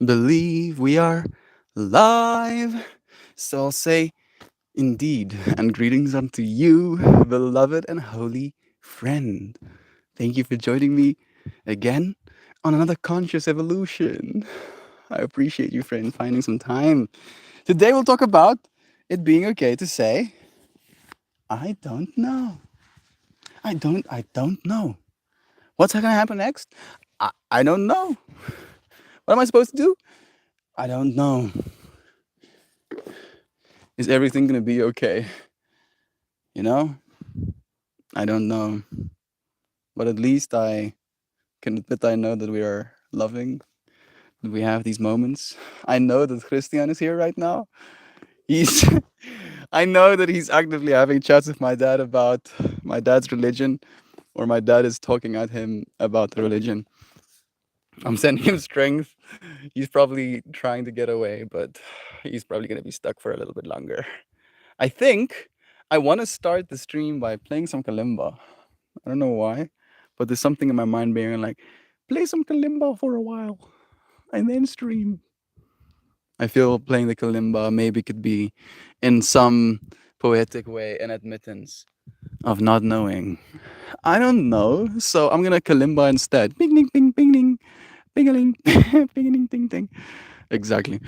believe we are live. So I'll say, indeed, and greetings unto you, beloved and holy friend. Thank you for joining me again on another conscious evolution. I appreciate you, friend, finding some time. Today we'll talk about it being okay to say, I don't know. I don't know. What's gonna happen next? I don't know. What am I supposed to do? I don't know. Is everything gonna be okay? You know? I don't know. But at least I can admit I know that we are loving, that we have these moments. I know that Christian is here right now. He's I know that he's actively having chats with my dad about my dad's religion, or my dad is talking at him about the religion. I'm sending him strength. He's probably trying to get away, but he's probably gonna be stuck for a little bit longer. I think I want to start the stream by playing some kalimba. I don't know why, but there's something in my mind being like, play some kalimba for a while and then stream. I feel playing the kalimba maybe could be in some poetic way an admittance of not knowing. I don't know, so I'm gonna kalimba instead. Bing ding bing bing ding, bing bing ding ding ding. Exactly.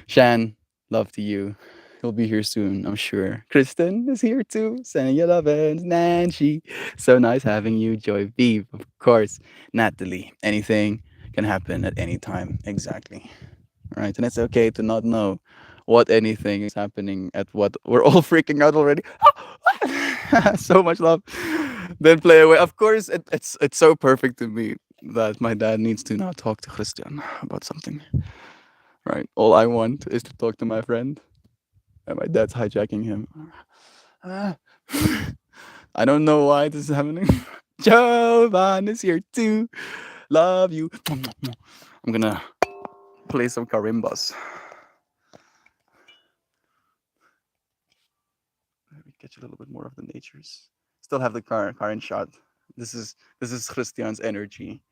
Shan, love to you. He'll be here soon, I'm sure. Kristen is here too. Sending your love and Nancy. So nice having you. Joy Beef, of course. Natalie. Anything can happen at any time. Exactly. Right. And it's okay to not know what anything is happening at what we're all freaking out already. So much love. Then play away. Of course, it's so perfect to me that my dad needs to now talk to Christian about something. Right. All I want is to talk to my friend, and my dad's hijacking him. Ah. I don't know why this is happening. Jovan is here too. Love you. I'm gonna play some carimbas. Maybe catch a little bit more of the natures. Still have the car in shot. This is Christian's energy,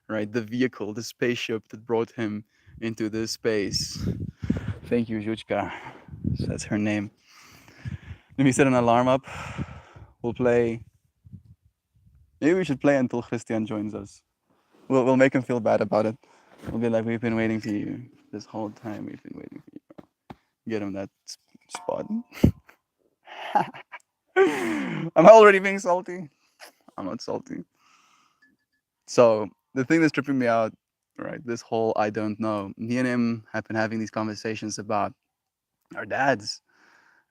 right? The vehicle, the spaceship that brought him into this space. Thank you, Zhuchka. That's her name. Let me set an alarm up. We'll play. Maybe we should play until Christian joins us. We'll make him feel bad about it. We'll be like, we've been waiting for you this whole time. We've been waiting for you. Get him that spot. Am I already being salty? I'm not salty. So the thing that's tripping me out, right? This whole I don't know. Me and him have been having these conversations about our dads,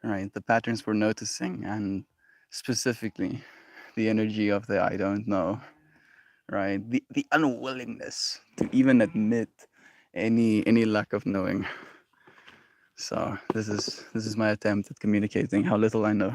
right? The patterns we're noticing, and specifically the energy of the I don't know, right? The unwillingness to even admit any lack of knowing. So this is my attempt at communicating how little I know.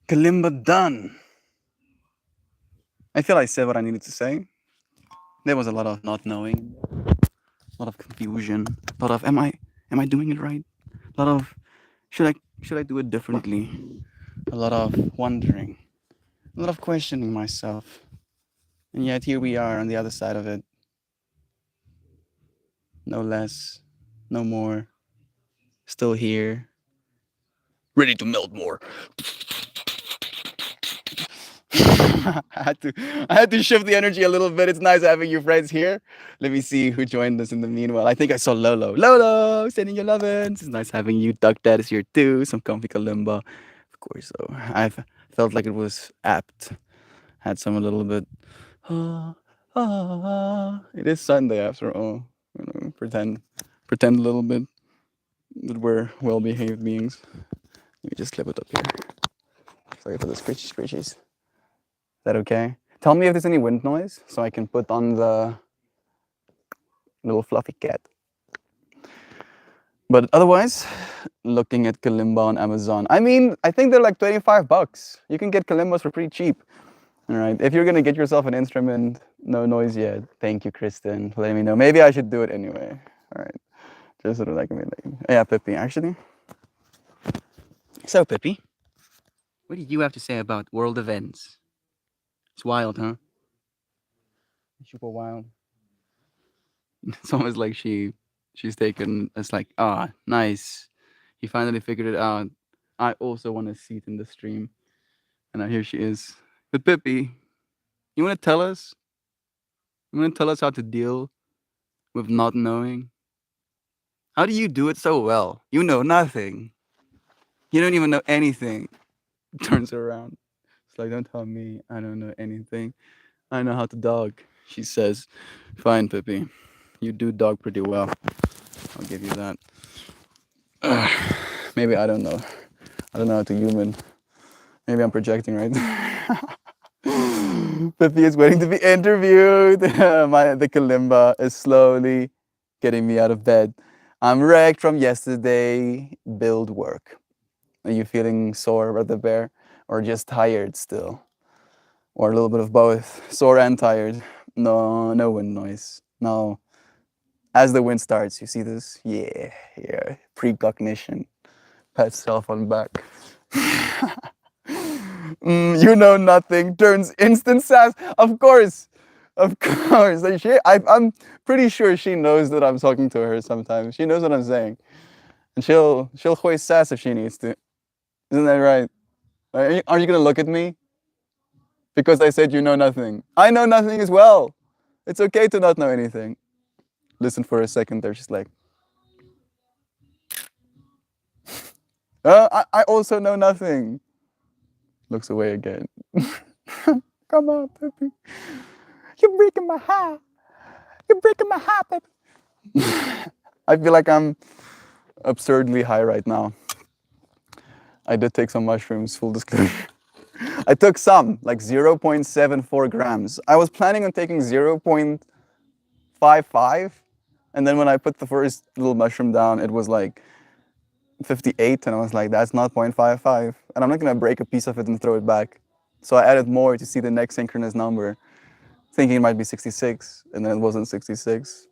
Kalimba done. I feel I said what I needed to say. There was a lot of not knowing, a lot of confusion, a lot of am I doing it right? A lot of should I do it differently? A lot of wondering, a lot of questioning myself. And yet here we are on the other side of it. No less, no more. Still here. Ready to melt more. I had to shift the energy a little bit. It's nice having you friends here. Let me see who joined us in the meanwhile. I think I saw Lolo. Lolo, sending your lovin's. It's nice having you. Duck Dad is here too. Some comfy kalimba. Of course, so I've felt like it was apt. Had some a little bit. Ah, It is Sunday after all. Pretend a little bit that we're well-behaved beings. Let me just clip it up here. Sorry for the scritchies. Is that okay? Tell me if there's any wind noise so I can put on the little fluffy cat. But otherwise, looking at kalimba on Amazon. I mean, I think they're like $25. You can get kalimbas for pretty cheap. All right. If you're gonna get yourself an instrument, no noise yet. Thank you, Kristen, for letting me know. Maybe I should do it anyway. All right. Just sort of like me. Yeah, Pippi, actually. So, Pippi, what do you have to say about world events? It's wild, huh? Super wild. It's almost like she's taken. It's like, nice. He finally figured it out. I also want a seat in the stream, and now here she is. But Pippi, you want to tell us? You want to tell us how to deal with not knowing? How do you do it so well? You know nothing. You don't even know anything. Turns her around. It's like, don't tell me I don't know anything. I know how to dog. She says, fine, Pippi. You do dog pretty well. I'll give you that. Maybe I don't know. I don't know how to human. Maybe I'm projecting, right? Pippi is waiting to be interviewed. The kalimba is slowly getting me out of bed. I'm wrecked from yesterday. Build work. Are you feeling sore, Brother Bear? Or just tired still? Or a little bit of both? Sore and tired? No wind noise. No. As the wind starts, you see this? Yeah. Precognition. Pat self on back. You know nothing. Turns instant sass. Of course. Like I'm pretty sure she knows that I'm talking to her sometimes. She knows what I'm saying. And she'll hoist sass if she needs to. Isn't that right? Are you gonna look at me? Because I said you know nothing. I know nothing as well. It's okay to not know anything. Listen for a second there. She's like, I also know nothing. Looks away again. Come on, Pippi. You're breaking my heart. You're breaking my heart, Pippi. I feel like I'm absurdly high right now. I did take some mushrooms, full disclosure. I took some, like 0.74 grams. I was planning on taking 0.55. And then when I put the first little mushroom down, it was like 58. And I was like, that's not 0.55. And I'm not going to break a piece of it and throw it back. So I added more to see the next synchronous number, thinking it might be 66. And then it wasn't 66.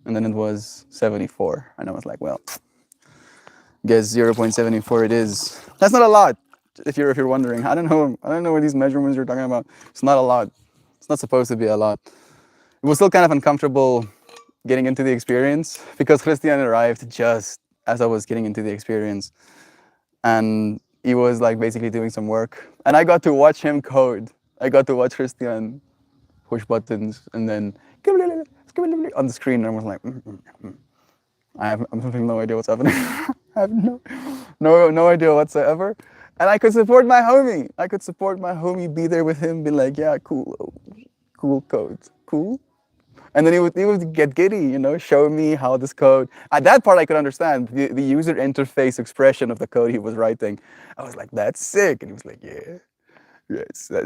And then it was 74. And I was like, well, guess 0.74 it is. That's not a lot. If you're wondering, I don't know what these measurements you're talking about. It's not a lot. It's not supposed to be a lot. It was still kind of uncomfortable getting into the experience because Christian arrived just as I was getting into the experience, and he was like basically doing some work, and I got to watch him code. I got to watch Christian push buttons and then on the screen, and I was like, I have absolutely no idea what's happening. I have no idea whatsoever. And I could support my homie. Be there with him, be like, yeah, cool code, cool. And then he would get giddy, show me how this code. At that part, I could understand the user interface expression of the code he was writing. I was like, that's sick. And he was like, yeah, yes, that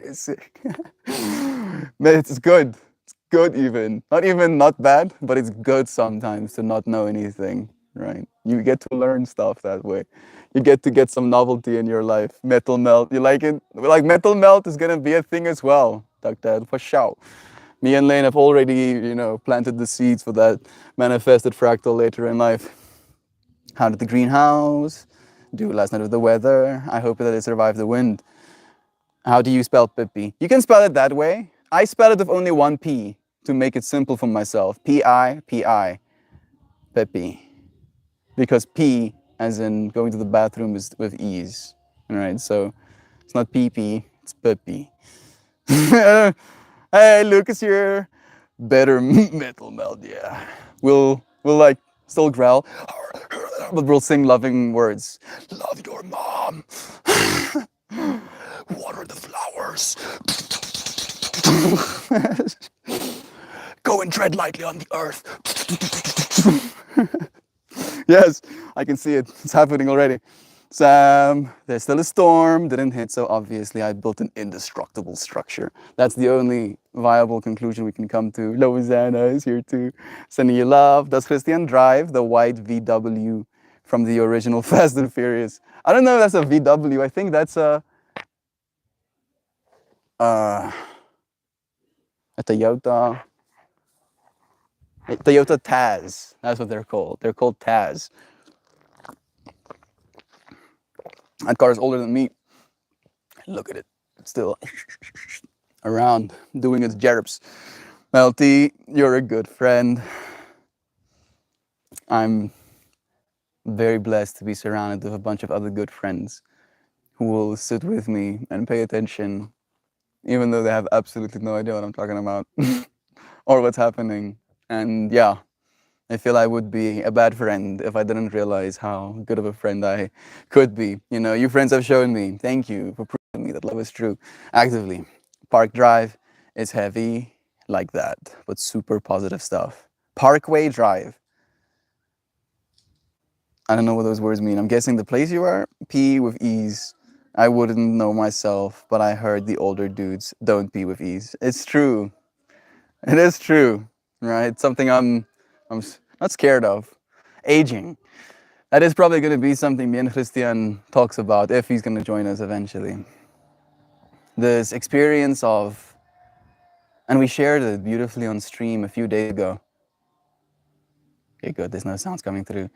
is sick. It's good. It's good even. Not bad, but it's good sometimes to not know anything. right? You get to learn stuff that way. You get some novelty in your life. Metal melt, you like it? Like metal melt is gonna be a thing as well, Dr. For sure. Me and Lane have already, planted the seeds for that manifested fractal later in life. How did the greenhouse do last night with the weather? I hope that it survived the wind. How do you spell Pippi? You can spell it that way. I spell it with only one P to make it simple for myself. P-I, Pippi. Because P, as in going to the bathroom, is with ease. All right, so it's not pee-pee, it's Pippi. Hey, Lucas here. Better metal melt, yeah. We'll like still growl, but we'll sing loving words. Love your mom. Water the flowers. Go and tread lightly on the earth. Yes, I can see it. It's happening already. Sam, there's still a storm, didn't hit, so obviously I built an indestructible structure. That's the only viable conclusion we can come to. Louisiana is here too. Sending you love. Does Christian drive the white VW from the original Fast and Furious? I don't know if that's a VW. I think that's a Toyota. A Toyota Taz. That's what they're called. They're called Taz. That car is older than me. Look at it. It's still around doing its jerps. Melty, you're a good friend. I'm very blessed to be surrounded with a bunch of other good friends who will sit with me and pay attention, even though they have absolutely no idea what I'm talking about or what's happening. And yeah, I feel I would be a bad friend if I didn't realize how good of a friend I could be. You friends have shown me. Thank you for proving me that love is true actively. Park Drive is heavy like that, but super positive stuff. Parkway Drive. I don't know what those words mean. I'm guessing the place you are. Pee with ease. I wouldn't know myself, but I heard the older dudes don't pee with ease. It's true. It is true, right? It's something I'm not scared of. Aging. That is probably going to be something me and Christian talks about if he's going to join us eventually. This experience of, and we shared it beautifully on stream a few days ago. Okay, good. There's no sounds coming through.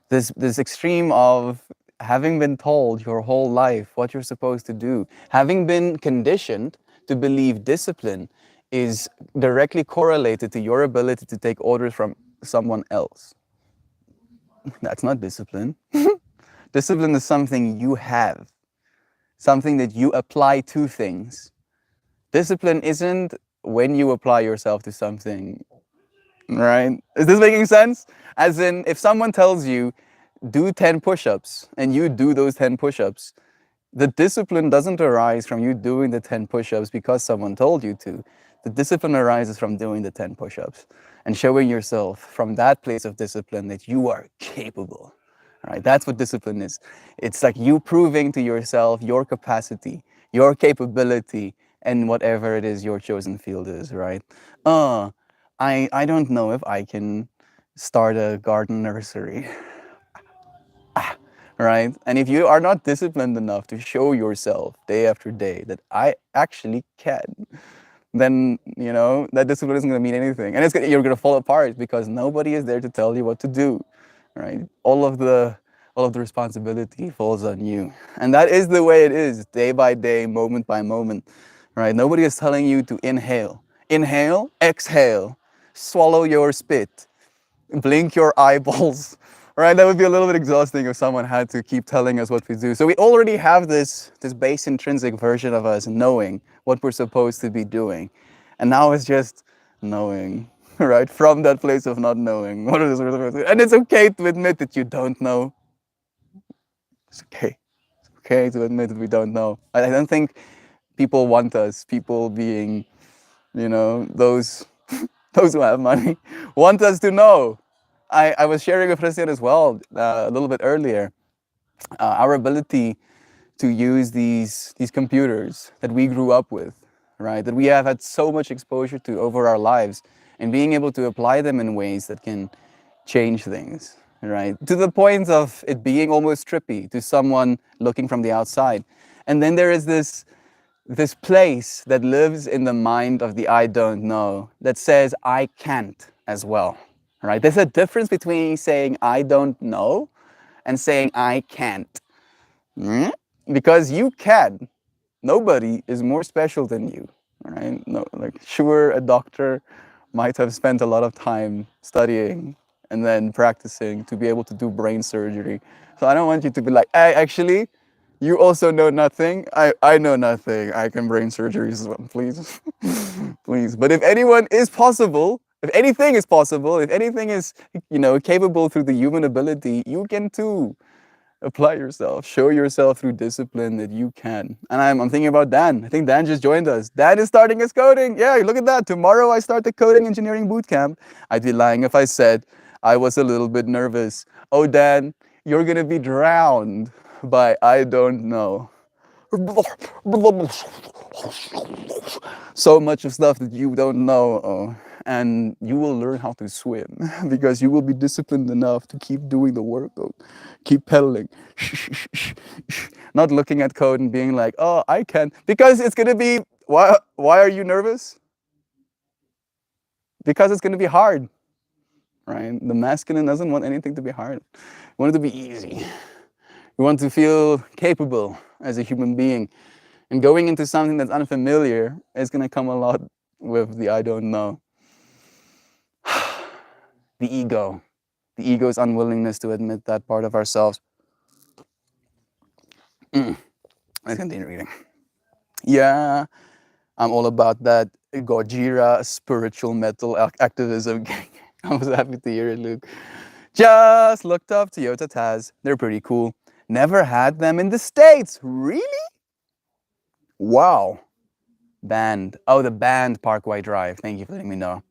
This extreme of having been told your whole life what you're supposed to do, having been conditioned to believe discipline is directly correlated to your ability to take orders from someone else. That's not discipline. Discipline is something you have, something that you apply to things. Discipline isn't when you apply yourself to something, right? Is this making sense? As in, if someone tells you, do 10 push-ups, and you do those 10 push-ups, the discipline doesn't arise from you doing the 10 push-ups because someone told you to. The discipline arises from doing the 10 push-ups and showing yourself from that place of discipline that you are capable. Right? That's what discipline is. It's like you proving to yourself your capacity, your capability, and whatever it is your chosen field is, right? I don't know if I can start a garden nursery. Right? And if you are not disciplined enough to show yourself day after day that I actually can, then that discipline isn't going to mean anything, and you're going to fall apart because nobody is there to tell you what to do, right? All of the responsibility falls on you, and that is the way it is, day by day, moment by moment, right? Nobody is telling you to inhale, exhale, swallow your spit, blink your eyeballs. Right, that would be a little bit exhausting if someone had to keep telling us what we do. So we already have this base intrinsic version of us knowing what we're supposed to be doing. And now it's just knowing, right? From that place of not knowing. What is it? And it's okay to admit that you don't know. It's okay. It's okay to admit that we don't know. I don't think people want us, people being, those who have money, want us to know. I was sharing with Christian as well a little bit earlier, our ability to use these computers that we grew up with, right? That we have had so much exposure to over our lives, and being able to apply them in ways that can change things, right? To the point of it being almost trippy to someone looking from the outside. And then there is this place that lives in the mind of the I don't know that says I can't as well, right? There's a difference between saying I don't know and saying I can't. Because you can. Nobody is more special than you, right? No, like sure, a doctor might have spent a lot of time studying and then practicing to be able to do brain surgery. So I don't want you to be like, hey, actually, you also know nothing. I know nothing. I can brain surgeries as well, please. Please. But if anyone is possible, if anything is possible, if anything is, capable through the human ability, you can too. Apply yourself, show yourself through discipline that you can. And I'm thinking about Dan. I think Dan just joined us. Dan is starting his coding. Yeah, look at that. Tomorrow I start the coding engineering bootcamp. I'd be lying if I said I was a little bit nervous. Oh, Dan, you're going to be drowned by I don't know. So much of stuff that you don't know. And you will learn how to swim because you will be disciplined enough to keep doing the work. Keep pedaling. Not looking at code and being like, oh, I can. Because it's going to be, why are you nervous? Because it's going to be hard, right? The masculine doesn't want anything to be hard. We want it to be easy. We want to feel capable as a human being. And going into something that's unfamiliar is going to come a lot with the I don't know. The ego. The ego's unwillingness to admit that part of ourselves. Let's continue reading. Yeah, I'm all about that Gojira spiritual metal activism. I was happy to hear it, Luke. Just looked up Toyota Taz. They're pretty cool. Never had them in the States. Really? Wow. Band. Oh, the band Parkway Drive. Thank you for letting me know.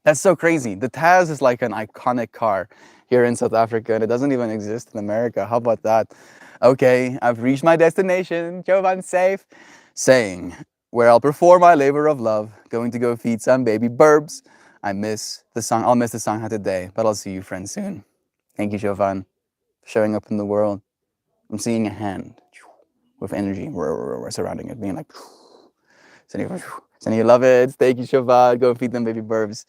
That's so crazy. The Taz is like an iconic car here in South Africa, and it doesn't even exist in America. How about that? Okay, I've reached my destination. Jovan safe. Saying, where I'll perform my labor of love, going to go feed some baby burbs. I'll miss the Sangha today, but I'll see you friends soon. Thank you, Jovan, for showing up in the world. I'm seeing a hand with energy surrounding it, being like, sending you love it. Thank you, Jovan. Go feed them baby burbs.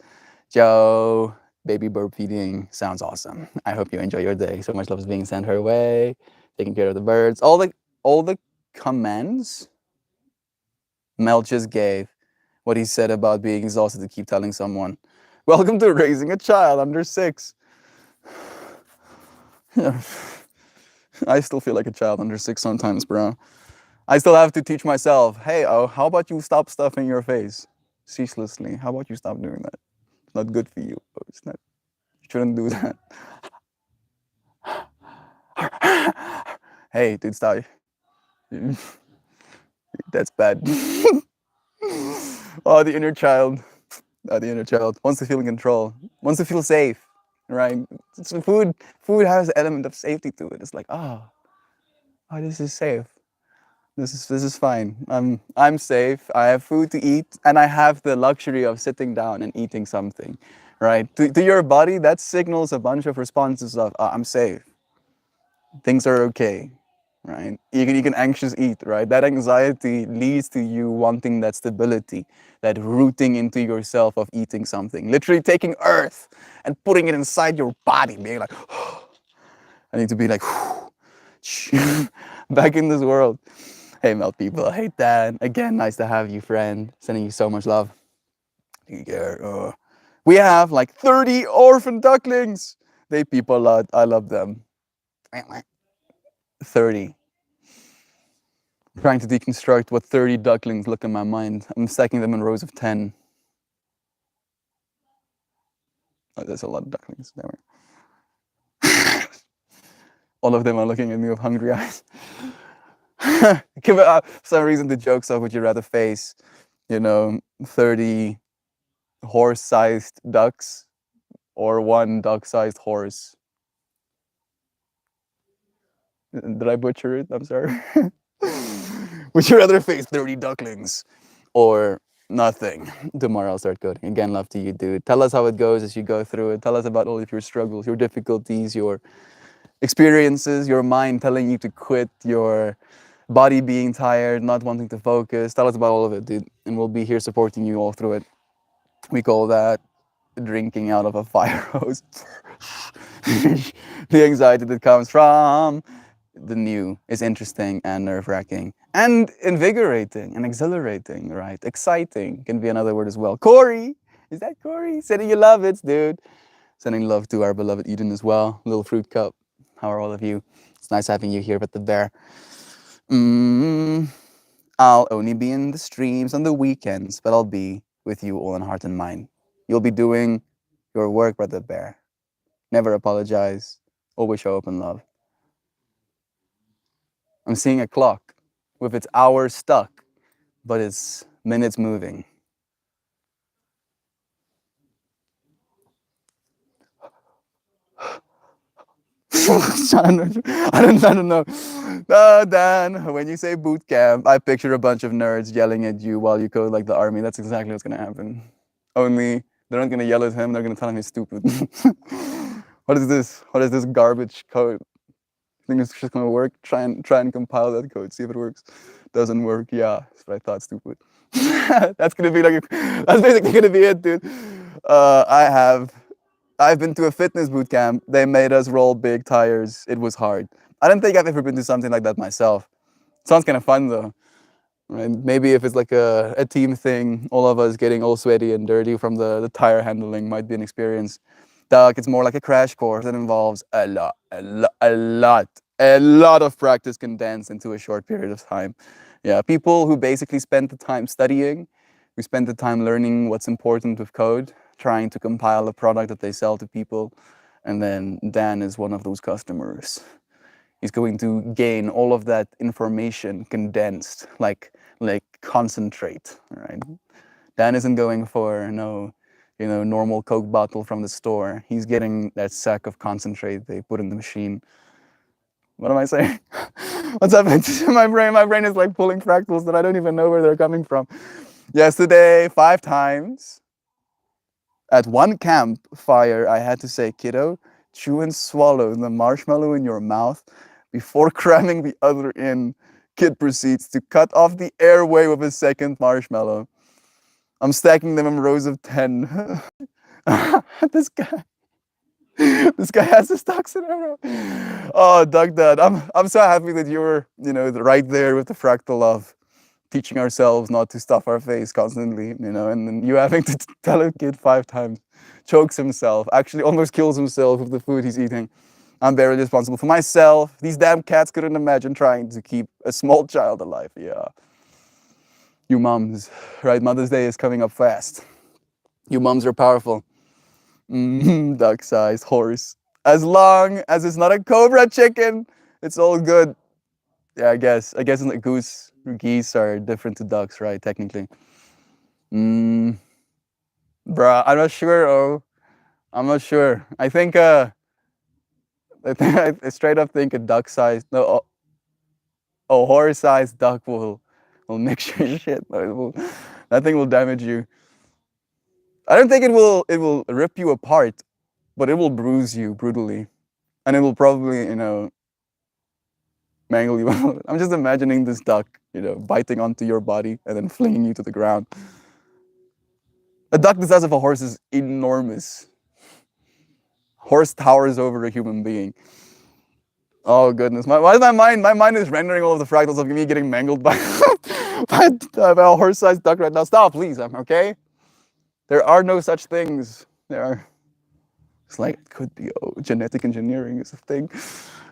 Joe, baby burp feeding sounds awesome. I hope you enjoy your day. So much love is being sent her way. Taking care of the birds. All the commands Mel just gave, what he said about being exhausted to keep telling someone, welcome to raising a child under 6. Yeah. I still feel like a child under 6 sometimes, bro. I still have to teach myself, hey, how about you stop stuffing your face ceaselessly? How about you stop doing that? It's not good for you. It's not. You shouldn't do that. Hey, dude, stop. That's bad. Oh, the inner child. The inner child wants to feel in control, wants to feel safe, right? So food has an element of safety to it. It's like, oh, this is safe. This is fine. I'm safe. I have food to eat, and I have the luxury of sitting down and eating something, right? To your body, that signals a bunch of responses of I'm safe. Things are okay, right? You can anxious eat, right? That anxiety leads to you wanting that stability, that rooting into yourself of eating something, literally taking earth and putting it inside your body, being like, I need to be like, back in this world. Hey, Melt people. Hey, Dan. Again, nice to have you, friend. Sending you so much love. Take care. We have like 30 orphan ducklings. They peep a lot. I love them. 30. I'm trying to deconstruct what 30 ducklings look in my mind. I'm stacking them in rows of 10. Oh, there's a lot of ducklings. There. All of them are looking at me with hungry eyes. For some reason, the joke's of would you rather face, 30 horse-sized ducks or one duck-sized horse? Did I butcher it? I'm sorry. Would you rather face 30 ducklings or Nothing. Tomorrow I'll start coding. Again, love to you, dude. Tell us how it goes as you go through it. Tell us about all of your struggles, your difficulties, your experiences, your mind telling you to quit, your body being tired, not wanting to focus. Tell us about all of it, dude. And we'll be here supporting you all through it. We call that drinking out of a fire hose. The anxiety that comes from the new is interesting and nerve-wracking and invigorating and exhilarating, right? Exciting can be another word as well. Corey, is that Corey? Sending you love it, dude. Sending love to our beloved Eden as well. Little fruit cup. How are all of you? It's nice having you here with the bear. I'll only be in the streams on the weekends, but I'll be with you all in heart and mind. You'll be doing your work, Brother Bear. Never apologize. Always show up in love. I'm seeing a clock with its hours stuck, but its minutes moving. I don't know. Dan, when you say boot camp, I picture a bunch of nerds yelling at you while you code like the army. That's exactly what's gonna happen. Only they're not gonna yell at him. They're gonna tell him he's stupid. What is this? What is this garbage code? Think it's just gonna work? Try and compile that code. See if it works. Doesn't work. Yeah, that's what I thought. Stupid. That's gonna be like. That's basically gonna be it, dude. I've been to a fitness boot camp. They made us roll big tires. It was hard. I don't think I've ever been to something like that myself. Sounds kind of fun though. Right? Maybe if it's like a team thing, all of us getting all sweaty and dirty from the tire handling might be an experience. Doug, it's more like a crash course that involves a lot of practice condensed into a short period of time. Yeah, people who basically spend the time studying, who spend the time learning what's important with code, trying to compile a product that they sell to people. And then Dan is one of those customers. He's going to gain all of that information condensed, like concentrate, right? Dan isn't going for normal Coke bottle from the store. He's getting that sack of concentrate they put in the machine. What am I saying? What's happening to my brain? My brain is like pulling fractals that I don't even know where they're coming from. Yesterday, 5 times. At one campfire, I had to say, kiddo, chew and swallow the marshmallow in your mouth before cramming the other in. Kid proceeds to cut off the airway with a second marshmallow. I'm stacking them in rows of 10. This guy has the stocks in a row. Oh, Doug, Dad, I'm so happy that you were, right there with the fractal of teaching ourselves not to stuff our face constantly, and then you having to tell a kid 5 times, chokes himself, actually almost kills himself with the food he's eating. I'm barely responsible for myself. These damn cats couldn't imagine trying to keep a small child alive. Yeah. You moms, right? Mother's Day is coming up fast. You moms are powerful. Duck-sized horse. As long as it's not a cobra chicken, it's all good. Yeah, I guess geese are different to ducks, right? Technically. Bruh, I'm not sure. Oh, I'm not sure. I think I straight up think a duck-sized, no, a horse-sized duck will mix your shit. That thing will damage you. I don't think it will rip you apart, but it will bruise you brutally, and it will probably mangle you. I'm just imagining this duck, biting onto your body and then flinging you to the ground. A duck the size of a horse is enormous. Horse towers over a human being. Oh goodness, why is my mind is rendering all of the fractals of me getting mangled by by a horse-sized duck right now. Stop, please. Okay. There are no such things. It's like it could be. Oh, genetic engineering is a thing.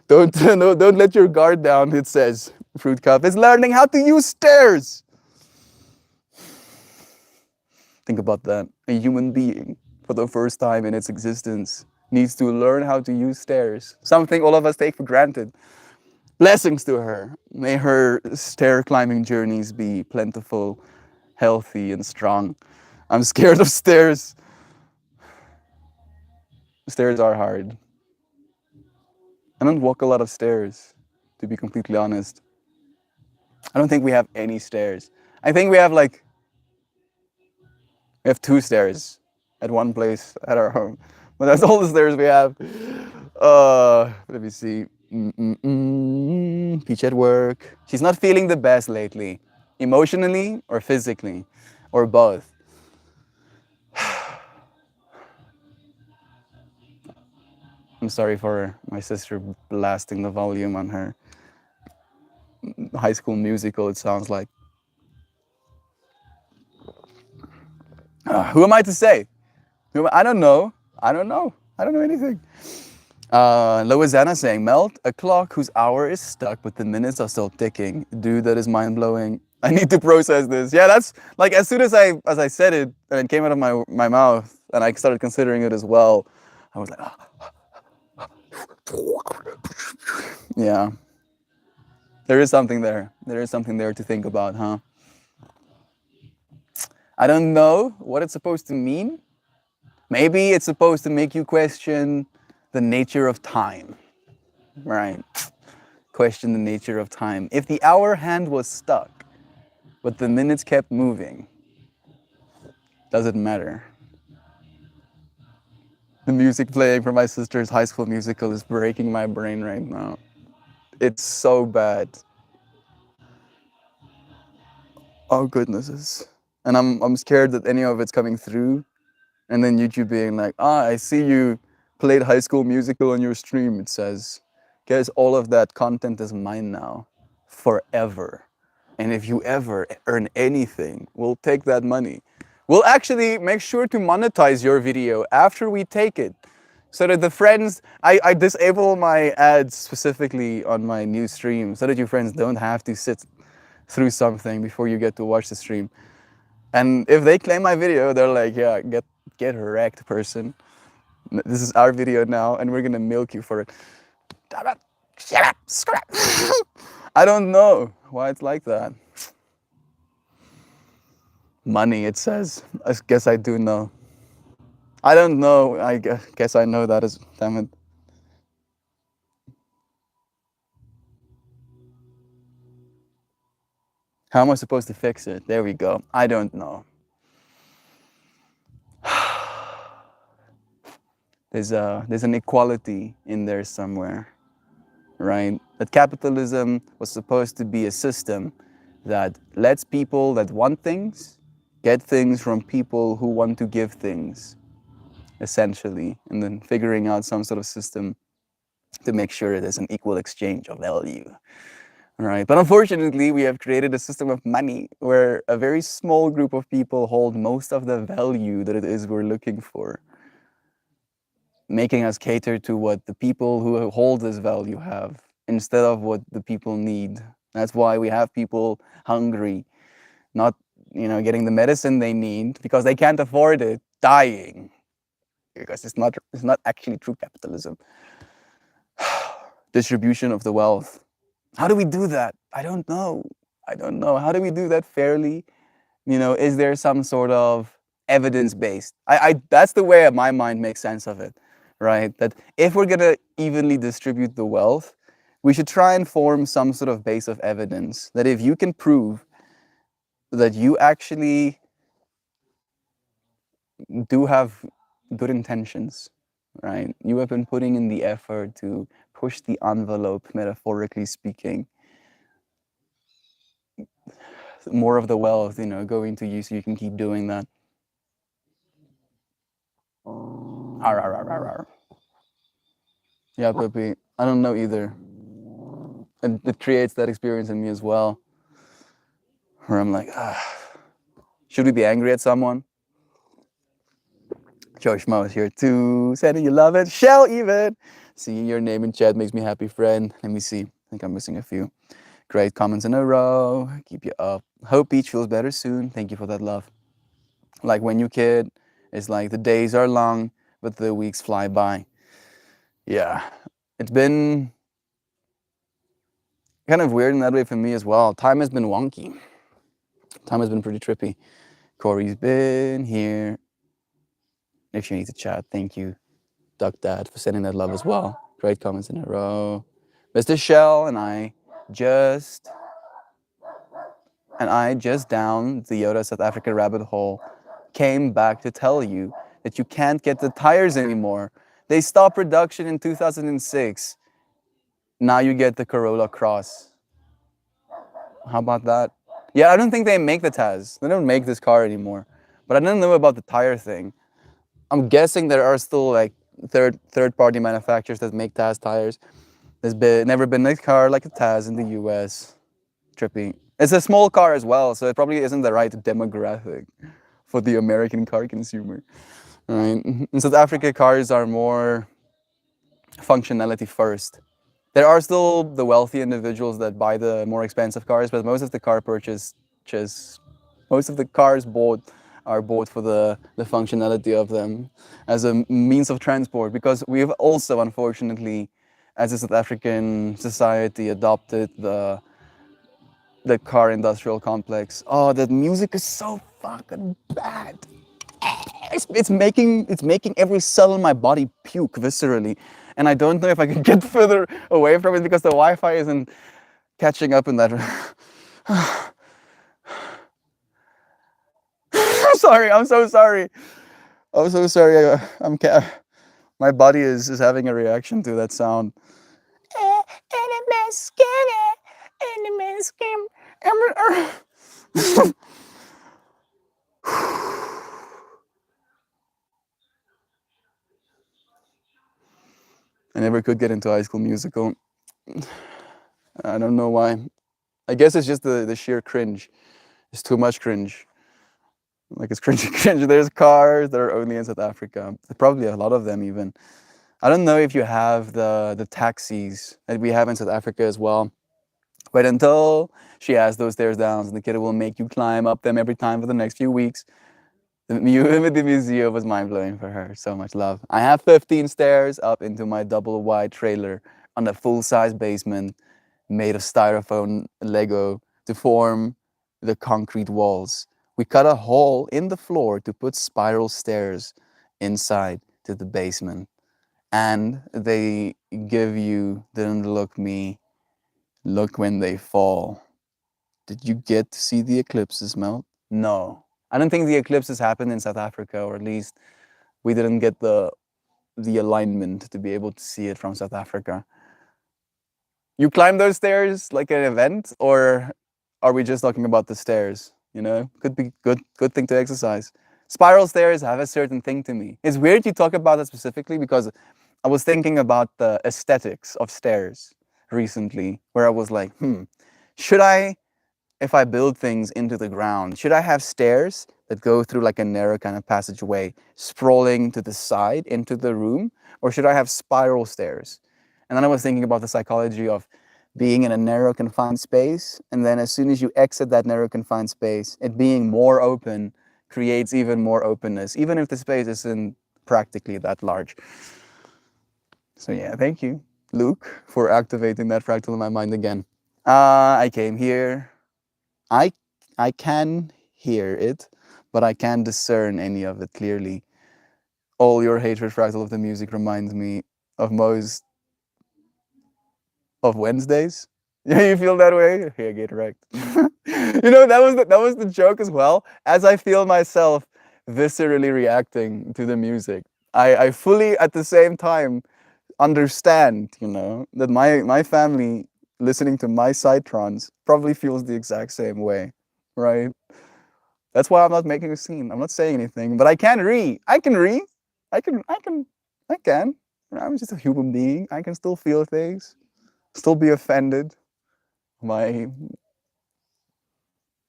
Don't let your guard down. It says Fruit Cup is learning how to use stairs. Think about that. A human being, for the first time in its existence, needs to learn how to use stairs. Something all of us take for granted. Blessings to her. May her stair climbing journeys be plentiful, healthy, and strong. I'm scared of stairs. Stairs are hard. I don't walk a lot of stairs, to be completely honest. I don't think we have any stairs. I think we have like We have 2 stairs at one place at our home, but that's all the stairs we have. Let me see. Peach at work. She's not feeling the best lately, emotionally or physically, or both. I'm sorry for my sister blasting the volume on her High School Musical, it sounds like. Who am I to say? I don't know. I don't know. I don't know anything. Loizana saying, melt a clock whose hour is stuck, but the minutes are still ticking. Dude, that is mind blowing. I need to process this. Yeah, that's like as soon as I said it and it came out of my mouth and I started considering it as well, I was like, yeah. There is something there. There is something there to think about, huh? I don't know what it's supposed to mean. Maybe it's supposed to make you question the nature of time, right? Question the nature of time. If the hour hand was stuck, but the minutes kept moving, does it matter? The music playing from my sister's High School Musical is breaking my brain right now. It's so bad. Oh goodnesses. And I'm scared that any of it's coming through and then YouTube being like, I see you played High School Musical on your stream, it says. Guess all of that content is mine now, forever. And if you ever earn anything, we'll take that money. We'll actually make sure to monetize your video after we take it. So that the friends, I disable my ads specifically on my new stream so that your friends don't have to sit through something before you get to watch the stream. And if they claim my video, they're like, yeah, get wrecked, person. This is our video now, and we're gonna milk you for it. Shut up, scrap. I don't know why it's like that. Money, it says. I guess I do know. I don't know. I guess I know that is. Damn it. How am I supposed to fix it? There we go. I don't know. There's an equality in there somewhere, right? That capitalism was supposed to be a system that lets people that want things get things from people who want to give things, essentially, and then figuring out some sort of system to make sure there's an equal exchange of value. Right. But unfortunately, we have created a system of money where a very small group of people hold most of the value that it is we're looking for, making us cater to what the people who hold this value have instead of what the people need. That's why we have people hungry, not getting the medicine they need because they can't afford it, dying. Because it's not actually true capitalism. Distribution of the wealth. How do we do that? I don't know. How do we do that fairly? Is there some sort of evidence-based? That's the way my mind makes sense of it, right? That if we're gonna evenly distribute the wealth, we should try and form some sort of base of evidence that if you can prove that you actually do have good intentions, right? You have been putting in the effort to push the envelope, metaphorically speaking. More of the wealth, going to you so you can keep doing that. Yeah, puppy. I don't know either. And it creates that experience in me as well, where I'm like, should we be angry at someone? Joe Schmo is here too. Sandy, you love it. Shell even. Seeing your name in chat makes me happy, friend. Let me see. I think I'm missing a few. Great comments in a row. Keep you up. Hope Peach feels better soon. Thank you for that love. Like when you kid, it's like the days are long, but the weeks fly by. Yeah. It's been kind of weird in that way for me as well. Time has been wonky. Time has been pretty trippy. Corey's been here. If you need to chat, thank you, Duck Dad, for sending that love as well. Great comments in a row. Mr. Shell and I just downed the Yoda South Africa rabbit hole, came back to tell you that you can't get the tires anymore. They stopped production in 2006. Now you get the Corolla Cross. How about that? Yeah, I don't think they make the Taz. They don't make this car anymore. But I didn't know about the tire thing. I'm guessing there are still like third-party manufacturers that make Taz tires. There's never been a car like a Taz in the US. Trippy. It's a small car as well, so it probably isn't the right demographic for the American car consumer. Right? In South Africa, cars are more functionality first. There are still the wealthy individuals that buy the more expensive cars, but most of the most of the cars bought are bought for the functionality of them as a means of transport, because we've also, unfortunately, as a South African society, adopted the car industrial complex. Oh, that music is so fucking bad. It's making every cell in my body puke viscerally, and I don't know if I can get further away from it because the Wi-Fi isn't catching up in that. Sorry, I'm so sorry. I'm so sorry. My body is having a reaction to that sound. I never could get into High School Musical. I don't know why. I guess it's just the sheer cringe. It's too much cringe. Like it's cringe, cringe. There's cars that are only in South Africa. Probably a lot of them even. I don't know if you have the taxis that we have in South Africa as well. But until she has those stairs down, and the kid will make you climb up them every time for the next few weeks. The museum was mind-blowing for her. So much love. I have 15 stairs up into my double wide trailer on a full-size basement made of styrofoam Lego to form the concrete walls. We cut a hole in the floor to put spiral stairs inside to the basement. And they give you, didn't look me, look when they fall. Did you get to see the eclipses melt? No. I don't think the eclipses happened in South Africa, or at least we didn't get the alignment to be able to see it from South Africa. You climb those stairs like an event, or are we just talking about the stairs? You know, could be good thing to exercise. Spiral stairs have a certain thing to me. It's weird you talk about that specifically because I was thinking about the aesthetics of stairs recently, where I was like, should I, if I build things into the ground, should I have stairs that go through like a narrow kind of passageway sprawling to the side into the room, or should I have spiral stairs? And then I was thinking about the psychology of being in a narrow confined space, and then as soon as you exit that narrow confined space, it being more open creates even more openness, even if the space isn't practically that large. So yeah, thank you, Luke, for activating that fractal in my mind again. I came here. I can hear it, but I can't discern any of it clearly. All your hatred, Fractal, of the music reminds me of Wednesdays. Yeah, you feel that way? Yeah, get wrecked. You know, that was the joke as well. As I feel myself viscerally reacting to the music, I fully at the same time understand, you know, that my family listening to my Cytrons probably feels the exact same way, right? That's why I'm not making a scene. I'm not saying anything, but I can read. I can read. I can. I'm just a human being. I can still feel things, still be offended. My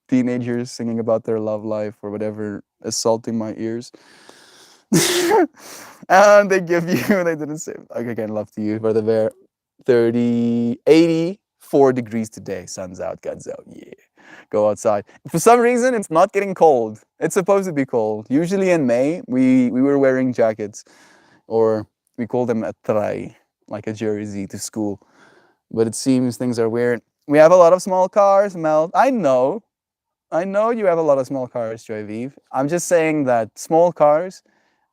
teenagers singing about their love life or whatever, assaulting my ears. And they give you, they didn't say, like, again, love to you, Brother Bear. 84 degrees today. Sun's out, God's out. Yeah. Go outside. For some reason, it's not getting cold. It's supposed to be cold. Usually in May, we were wearing jackets, or we call them a trai, like a jersey to school. But it seems things are weird. We have a lot of small cars, Mel. I know you have a lot of small cars, Joy Vive. I'm just saying that small cars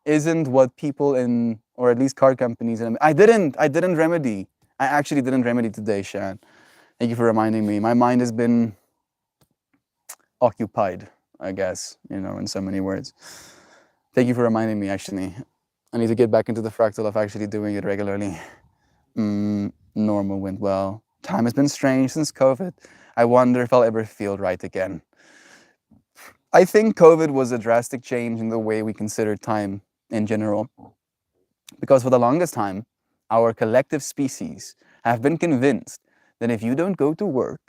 isn't what people in, or at least car companies in, I didn't remedy. I actually didn't remedy today, Shan. Thank you for reminding me. My mind has been occupied I guess, in so many words. Thank you for reminding me, actually. I need to get back into the fractal of actually doing it regularly. Normal went well. Time has been strange since COVID. I wonder if I'll ever feel right again. I think COVID was a drastic change in the way we consider time in general. Because for the longest time, our collective species have been convinced that if you don't go to work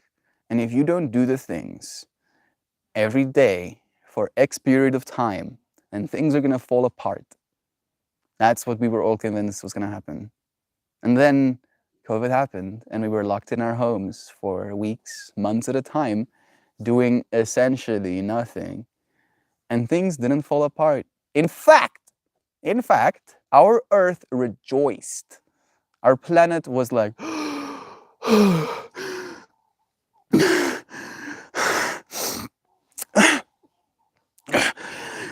and if you don't do the things every day for X period of time, then things are going to fall apart. That's what we were all convinced was going to happen. And then COVID happened and we were locked in our homes for weeks, months at a time, doing essentially nothing. And things didn't fall apart. In fact, our Earth rejoiced. Our planet was like,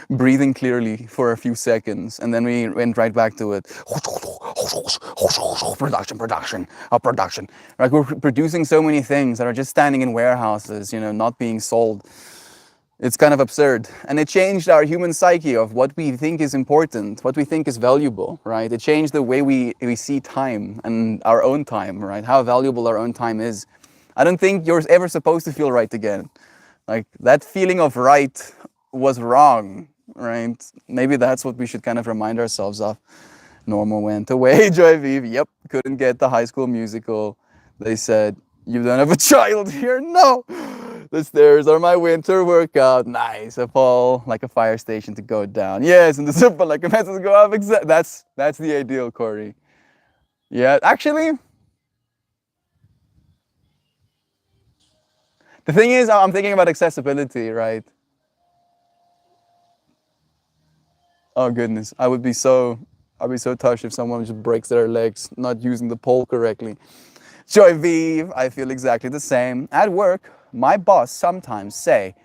breathing clearly for a few seconds, and then we went right back to it. Production. Like, we're producing so many things that are just standing in warehouses, not being sold. It's kind of absurd. And it changed our human psyche of what we think is important, what we think is valuable, right? It changed the way we see time and our own time, right? How valuable our own time is. I don't think you're ever supposed to feel right again. Like, that feeling of right was wrong, right? Maybe that's what we should kind of remind ourselves of. Normal went away, Joy Vive. Yep, couldn't get the High School Musical. They said, you don't have a child here? No! The stairs are my winter workout. Nice. A fall like a fire station to go down. Yes, and the super like a pencil to go up. That's the ideal, Corey. Yeah, actually, the thing is, I'm thinking about accessibility, right? Oh goodness, I'd be so touched if someone just breaks their legs not using the pole correctly. Joy Vive, I feel exactly the same. At work, my boss sometimes say,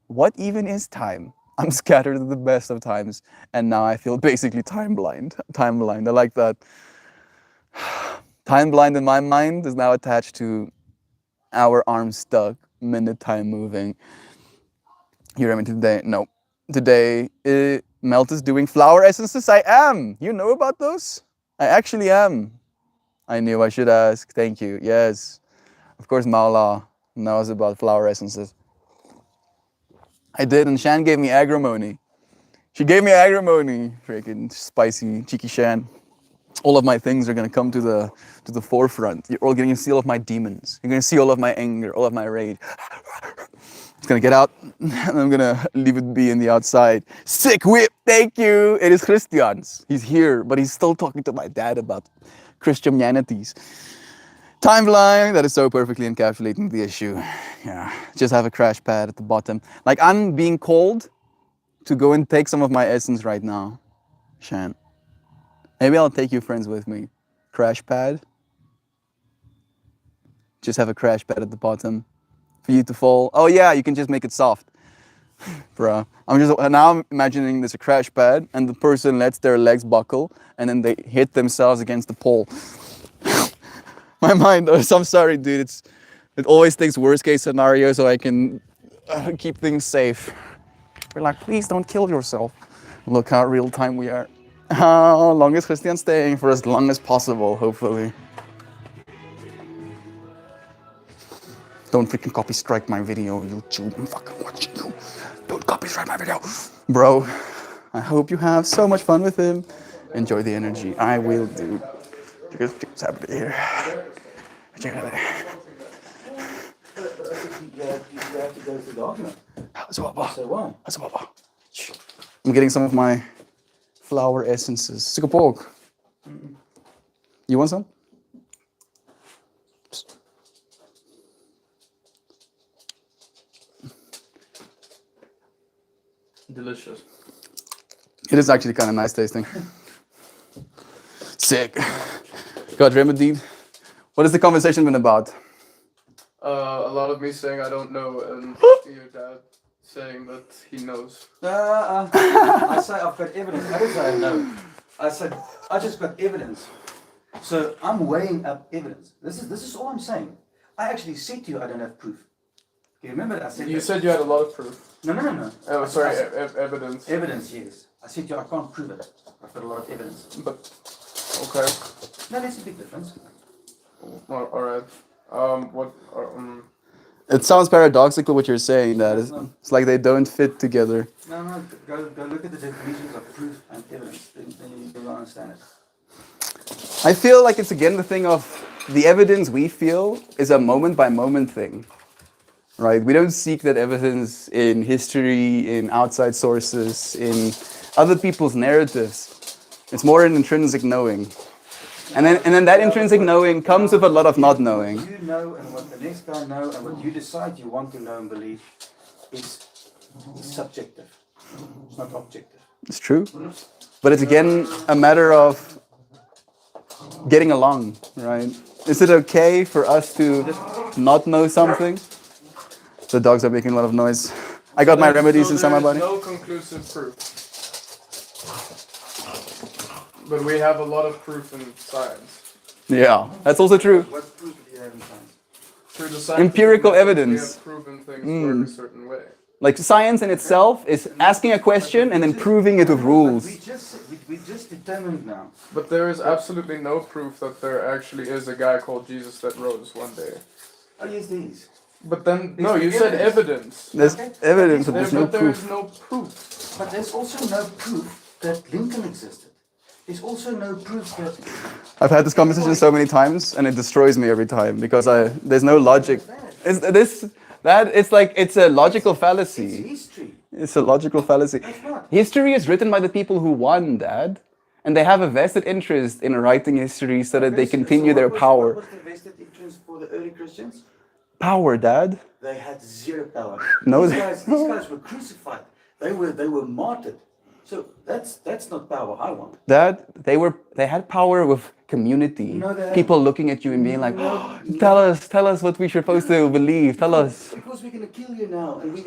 what even is time? I'm scattered at the best of times, and now I feel basically time blind. Time blind, I like that. Time blind in my mind is now attached to our arms stuck, minute time moving. You remember today? No. Today, Melt is doing flower essences. I am. You know about those? I actually am. I knew I should ask. Thank you. Yes. Of course, Maula knows about flower essences. I did, and Shan gave me agrimony. She gave me agrimony. Freaking spicy, cheeky Shan. All of my things are gonna come to the forefront. You're all gonna see all of my demons. You're gonna see all of my anger, all of my rage. It's gonna get out, and I'm gonna leave it be in the outside. Sick whip, thank you. It is Christians. He's here, but he's still talking to my dad about Christianities. Timeline, that is so perfectly encapsulating the issue. Yeah, just have a crash pad at the bottom. Like, I'm being called to go and take some of my essence right now, Shan. Maybe I'll take you friends with me. Crash pad. Just have a crash pad at the bottom for you to fall. Oh yeah, you can just make it soft. Bruh. I'm imagining there's a crash pad and the person lets their legs buckle and then they hit themselves against the pole. My mind, I'm sorry, dude. It always thinks worst case scenario so I can keep things safe. We're like, please don't kill yourself. Look how real time we are. How long is Christian staying? For as long as possible, hopefully. Don't freaking copy strike my video, YouTube. I'm fucking watching you. Don't copy strike my video. Bro, I hope you have so much fun with him. Enjoy the energy. I will, dude. What's happening here? Check it out there. You have to go to the document. So what? I'm getting some of my flower essences. Sikapog. You want some? Delicious. It is actually kind of nice tasting. Sick. Got remedied. What has the conversation been about? A lot of me saying I don't know, and your dad saying that he knows. I say I've got evidence. I didn't say I know. I said I just got evidence. So I'm weighing up evidence. This is all I'm saying. I actually said to you I don't have proof. You remember I said You that? said you had a lot of proof. No. Oh, sorry, evidence. Evidence, yes. I said to you, I can't prove it. I've got a lot of evidence. But okay, No, there's a big difference. well, all right. What? It sounds paradoxical what you're saying, that it's like they don't fit together. No, go look at the definitions of proof and evidence, then you'll understand it. I feel like it's again the thing of the evidence we feel is a moment by moment thing, right? We don't seek that evidence in history, in outside sources, in other people's narratives. It's more an intrinsic knowing. And then that intrinsic knowing comes with a lot of not knowing. What you know and what the next guy know and what you decide you want to know and believe is subjective. It's not objective. It's true. But it's again a matter of getting along, right? Is it okay for us to not know something? The dogs are making a lot of noise. I got my remedies inside my body. No conclusive proof. But we have a lot of proof in science. Yeah, that's also true. What proof do you have in science? Through the scientific Empirical methods, evidence. We have proven things work a certain way. Like science in itself is asking a question and then proving it with rules. We just determined now. But there is absolutely no proof that there actually is a guy called Jesus that rose one day. Oh, yes, these. But then, no, you said evidence. There's evidence, but There, there's no but there is proof. no proof. But there's also no proof that Lincoln existed. There's also no proof that I've had this conversation so many times, and it destroys me every time because there's no logic. It's a logical it's fallacy. history. It's a logical fallacy. That's not. History is written by the people who won, Dad, and they have a vested interest in writing history so that they continue their power. What was the vested interest for the early Christians? Power, Dad. They had zero power. No, these guys were crucified. They were martyred. So that's not power I want. Dad, they had power with community. No, they had- People looking at you and being like, oh, tell us what we're supposed to believe. Tell us. Because we're gonna kill you now, and we're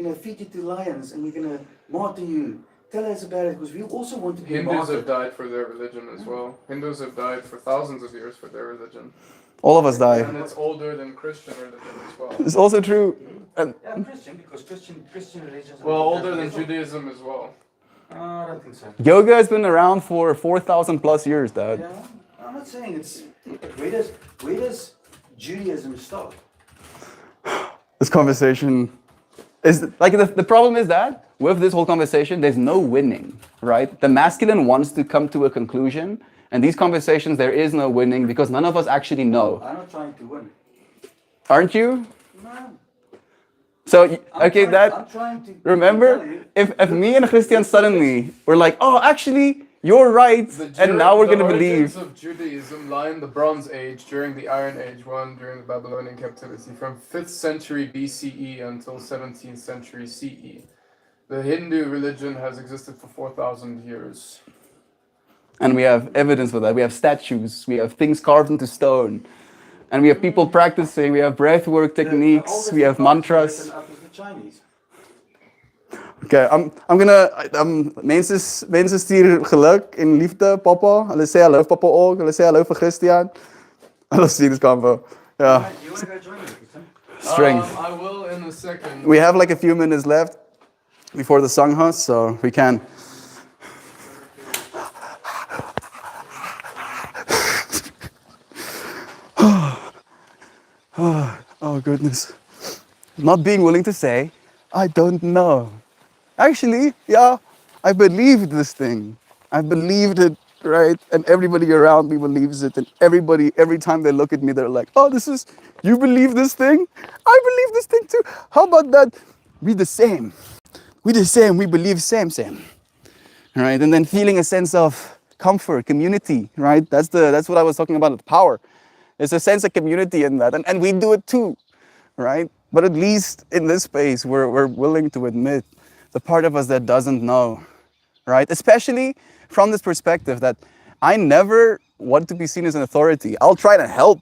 gonna feed you to lions, and we're gonna martyr you. Tell us about it, because we also want to be Hindus have martyred. died for their religion as well. Hindus have died for thousands of years for their religion. All of us die. And it's older than Christian religion as well. It's also true. And Yeah, Christian, because Christian religions. are- Well, older than Judaism as well. I don't think so. yoga has been around for 4,000 plus years, Dad. Yeah, I'm not saying it's. Where does Judaism start? This conversation is like the problem is that with this whole conversation, there's no winning, right? The masculine wants to come to a conclusion, and these conversations, there is no winning because none of us actually know. I'm not trying to win. Aren't you? No. So, I'm okay, trying- Dad, I'm trying to remember, tell you- if me and Christian suddenly were like, oh, actually, you're right, and now we're going to The believe. origins of Judaism lie in the Bronze Age, during the Iron Age during the Babylonian captivity, from 5th century BCE until 17th century CE. The Hindu religion has existed for 4,000 years. And we have evidence for that. We have statues, we have things carved into stone, and we have people practicing, we have breathwork techniques, we have mantras. Up is the Chinese. Okay, mense stuur geluk en liefde, papa. Hulle sê hallo papa ook, hulle sê hallo vir Christian. Hulle sien this convo. Yeah, You want to go join me, Christian? strength. I will in a second. We have like a few minutes left before the Sangha, so we can. Oh goodness. Not being willing to say, I don't know. Actually, yeah, I believed this thing. I believed it, right? And everybody around me believes it. And everybody, every time they look at me, they're like, oh, you believe this thing? I believe this thing too. How about that? We the same. We the same. We believe same. All right, and then feeling a sense of comfort, community, right? That's what I was talking about with power. There's a sense of community in that, and we do it too, right? But at least in this space, we're willing to admit the part of us that doesn't know, right? Especially from this perspective that I never want to be seen as an authority. I'll try to help.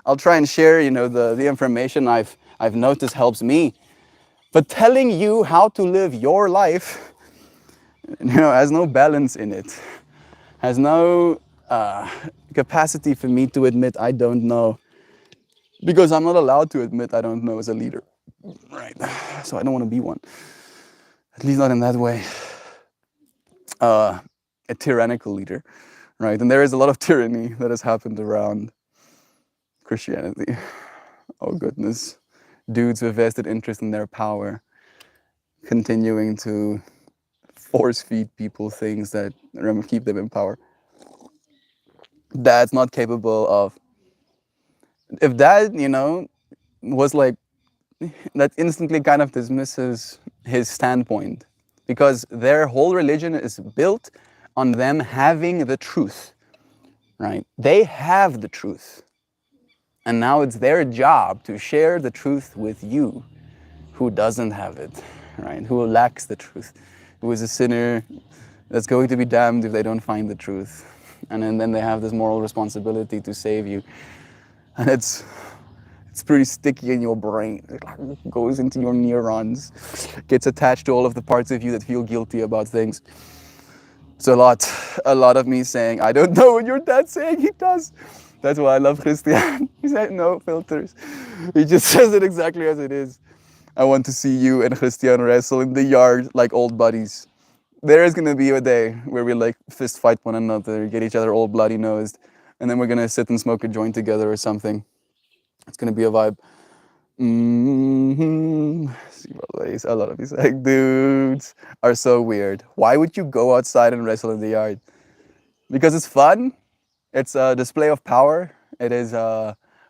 I'll try and share, the information I've noticed helps me. But telling you how to live your life, has no balance in it. Has no capacity for me to admit I don't know. Because I'm not allowed to admit I don't know as a leader. right? So I don't want to be one, at least not in that way. A tyrannical leader, right? And there is a lot of tyranny that has happened around Christianity. Oh goodness, dudes with vested interest in their power, continuing to force feed people things that keep them in power. Dad's not capable of. If dad, was like, that instantly kind of dismisses his standpoint, because their whole religion is built on them having the truth, right? They have the truth. And now it's their job to share the truth with you, who doesn't have it, right? Who lacks the truth, who is a sinner that's going to be damned if they don't find the truth. And then they have this moral responsibility to save you. And it's pretty sticky in your brain. It goes into your neurons, gets attached to all of the parts of you that feel guilty about things. So a lot of me saying, I don't know what your dad's saying, he does. That's why I love Christian. He said no filters. He just says it exactly as it is. I want to see you and Christian wrestle in the yard like old buddies. There is gonna be a day where we like fist fight one another, get each other all bloody nosed, and then we're gonna sit and smoke a joint together or something. It's gonna be a vibe. See, a lot of these like dudes are so weird. Why would you go outside and wrestle in the yard? Because it's fun. It's a display of power. It is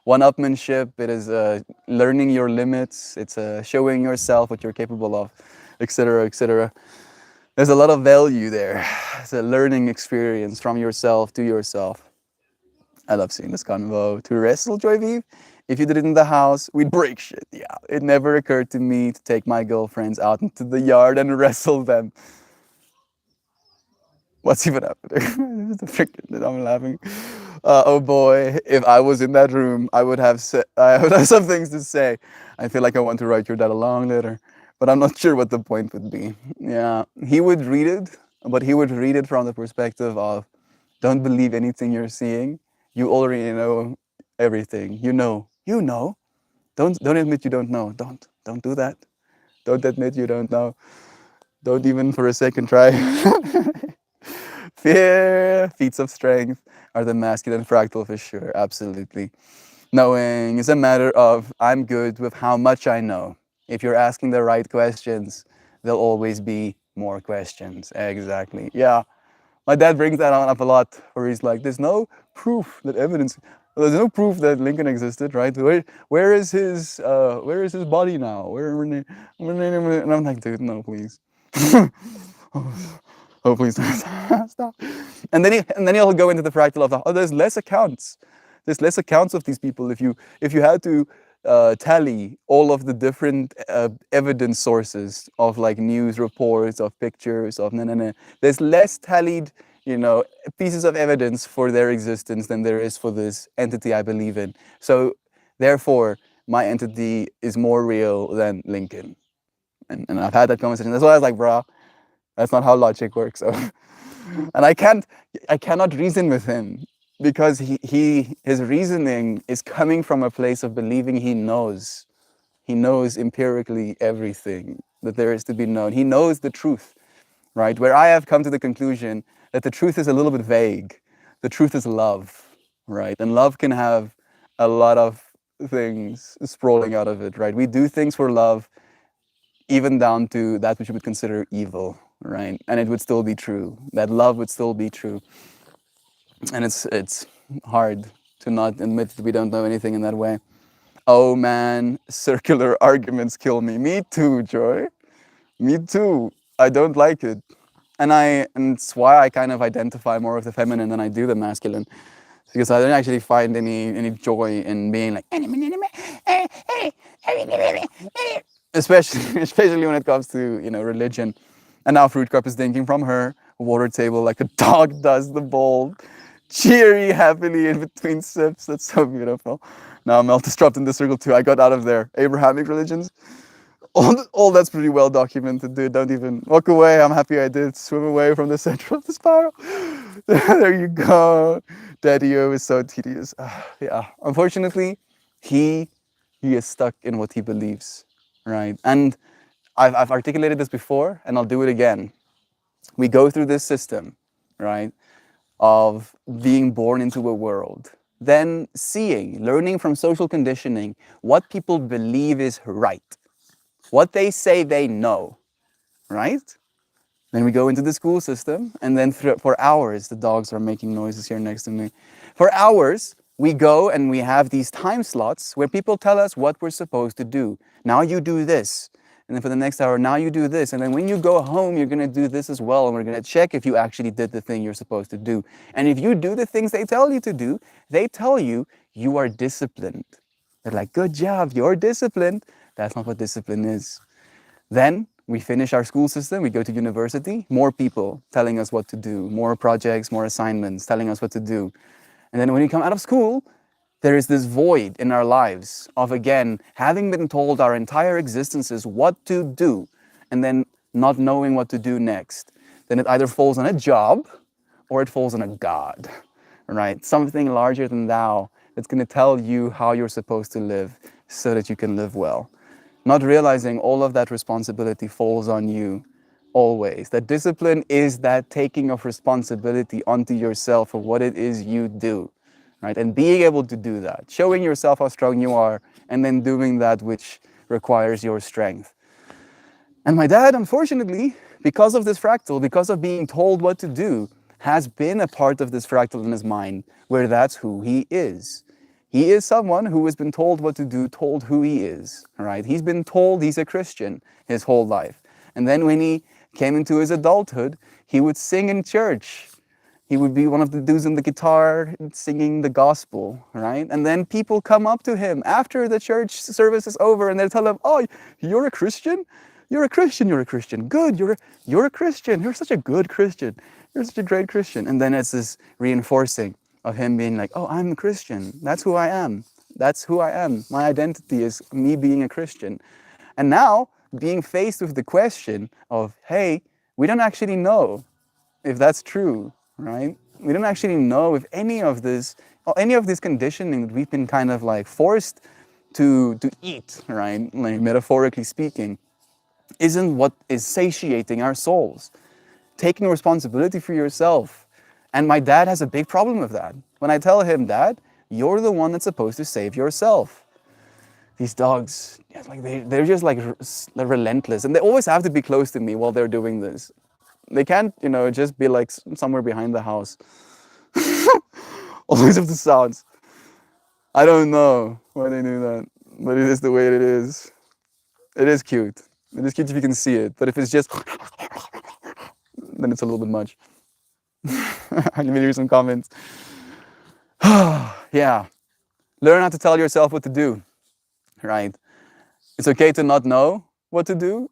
one-upmanship. It is learning your limits. It's showing yourself what you're capable of, etc., etc. There's a lot of value there. It's a learning experience from yourself to yourself. I love seeing this convo. To wrestle, Joy Vive? If you did it in the house, we'd break shit. Yeah, it never occurred to me to take my girlfriends out into the yard and wrestle them. What's even happening? I'm laughing. Oh boy, if I was in that room, I would have some things to say. I feel like I want to write your dad a long letter, but I'm not sure what the point would be. Yeah, he would read it, but he would read it from the perspective of, don't believe anything you're seeing. You already know everything. You know. Don't admit you don't know. Don't do that. Don't admit you don't know. Don't even for a second try. Fear, feats of strength are the masculine fractal for sure. Absolutely. Knowing is a matter of, I'm good with how much I know. If you're asking the right questions, there'll always be more questions. Exactly. Yeah. My dad brings that on up a lot, where he's like, there's no proof that evidence, there's no proof that Lincoln existed, right? Where is his body now? And I'm like, dude, no, please. Oh, please stop. And then he'll go into the fractal of, oh, there's less accounts. There's less accounts of these people. If you had to tally all of the different evidence sources of like news reports, of pictures, of there's less tallied, pieces of evidence for their existence than there is for this entity I believe in. So therefore, my entity is more real than Lincoln. And I've had that conversation. That's why I was like, bro, that's not how logic works. So. And I cannot reason with him, because his reasoning is coming from a place of believing he knows. He knows empirically everything that there is to be known. He knows the truth, right? Where I have come to the conclusion that the truth is a little bit vague. The truth is love, right? And love can have a lot of things sprawling out of it, right? We do things for love, even down to that which we would consider evil, right? And it would still be true. That love would still be true. And it's hard to not admit that we don't know anything in that way. Oh man, circular arguments kill me. Me too, Joy. Me too. I don't like it. And it's why I kind of identify more with the feminine than I do the masculine. Because I don't actually find any joy in being like, especially when it comes to religion. And now Fruit Cup is drinking from her water table like a dog does the bowl, cheery, happily in between sips. That's so beautiful. Now I'm disrupting the circle too. I got out of there. Abrahamic religions, all that's pretty well documented, dude. Don't even walk away. I'm happy I did. Swim away from the center of the spiral. There you go. Daddy-o is so tedious. Yeah. Unfortunately, he is stuck in what he believes, right? And I've articulated this before, and I'll do it again. We go through this system, right, of being born into a world, then seeing, learning from social conditioning, what people believe is right, what they say they know, right? Then we go into the school system, and then for hours, the dogs are making noises here next to me. For hours, we go and we have these time slots where people tell us what we're supposed to do. Now you do this. And then for the next hour, now you do this. And then when you go home, you're going to do this as well. And we're going to check if you actually did the thing you're supposed to do. And if you do the things they tell you to do, they tell you you are disciplined. They're like, good job, you're disciplined. That's not what discipline is. Then we finish our school system, we go to university, more people telling us what to do, more projects, more assignments, telling us what to do. And then when we come out of school, there is this void in our lives of, again, having been told our entire existences what to do, and then not knowing what to do next. Then it either falls on a job or it falls on a God, right? Something larger than thou that's going to tell you how you're supposed to live so that you can live well. Not realizing all of that responsibility falls on you always. That discipline is that taking of responsibility onto yourself for what it is you do, right? And being able to do that, showing yourself how strong you are, and then doing that which requires your strength. And my dad, unfortunately, because of this fractal, because of being told what to do, has been a part of this fractal in his mind where that's who he is. He is someone who has been told what to do, told who he is, right? He's been told he's a Christian his whole life. And then when he came into his adulthood, he would sing in church. He would be one of the dudes on the guitar singing the gospel, right? And then people come up to him after the church service is over and they tell him, oh, you're a Christian? You're a Christian, you're a Christian. Good, you're a Christian. You're such a good Christian. You're such a great Christian. And then it's this reinforcing of him being like, oh, I'm a Christian. That's who I am. That's who I am. My identity is me being a Christian. And now being faced with the question of, hey, we don't actually know if that's true, right? We don't actually know if any of this conditioning that we've been kind of like forced to eat, right? Like metaphorically speaking, isn't what is satiating our souls. Taking responsibility for yourself. And my dad has a big problem with that. When I tell him, Dad, you're the one that's supposed to save yourself. These dogs, like they're just like they're relentless. And they always have to be close to me while they're doing this. They can't, just be like somewhere behind the house. Always have the sounds. I don't know why they do that, but it is the way it is. It is cute. It is cute if you can see it. But if it's just, then it's a little bit much. Let me read some comments. Yeah. Learn how to tell yourself what to do, right? It's okay to not know what to do.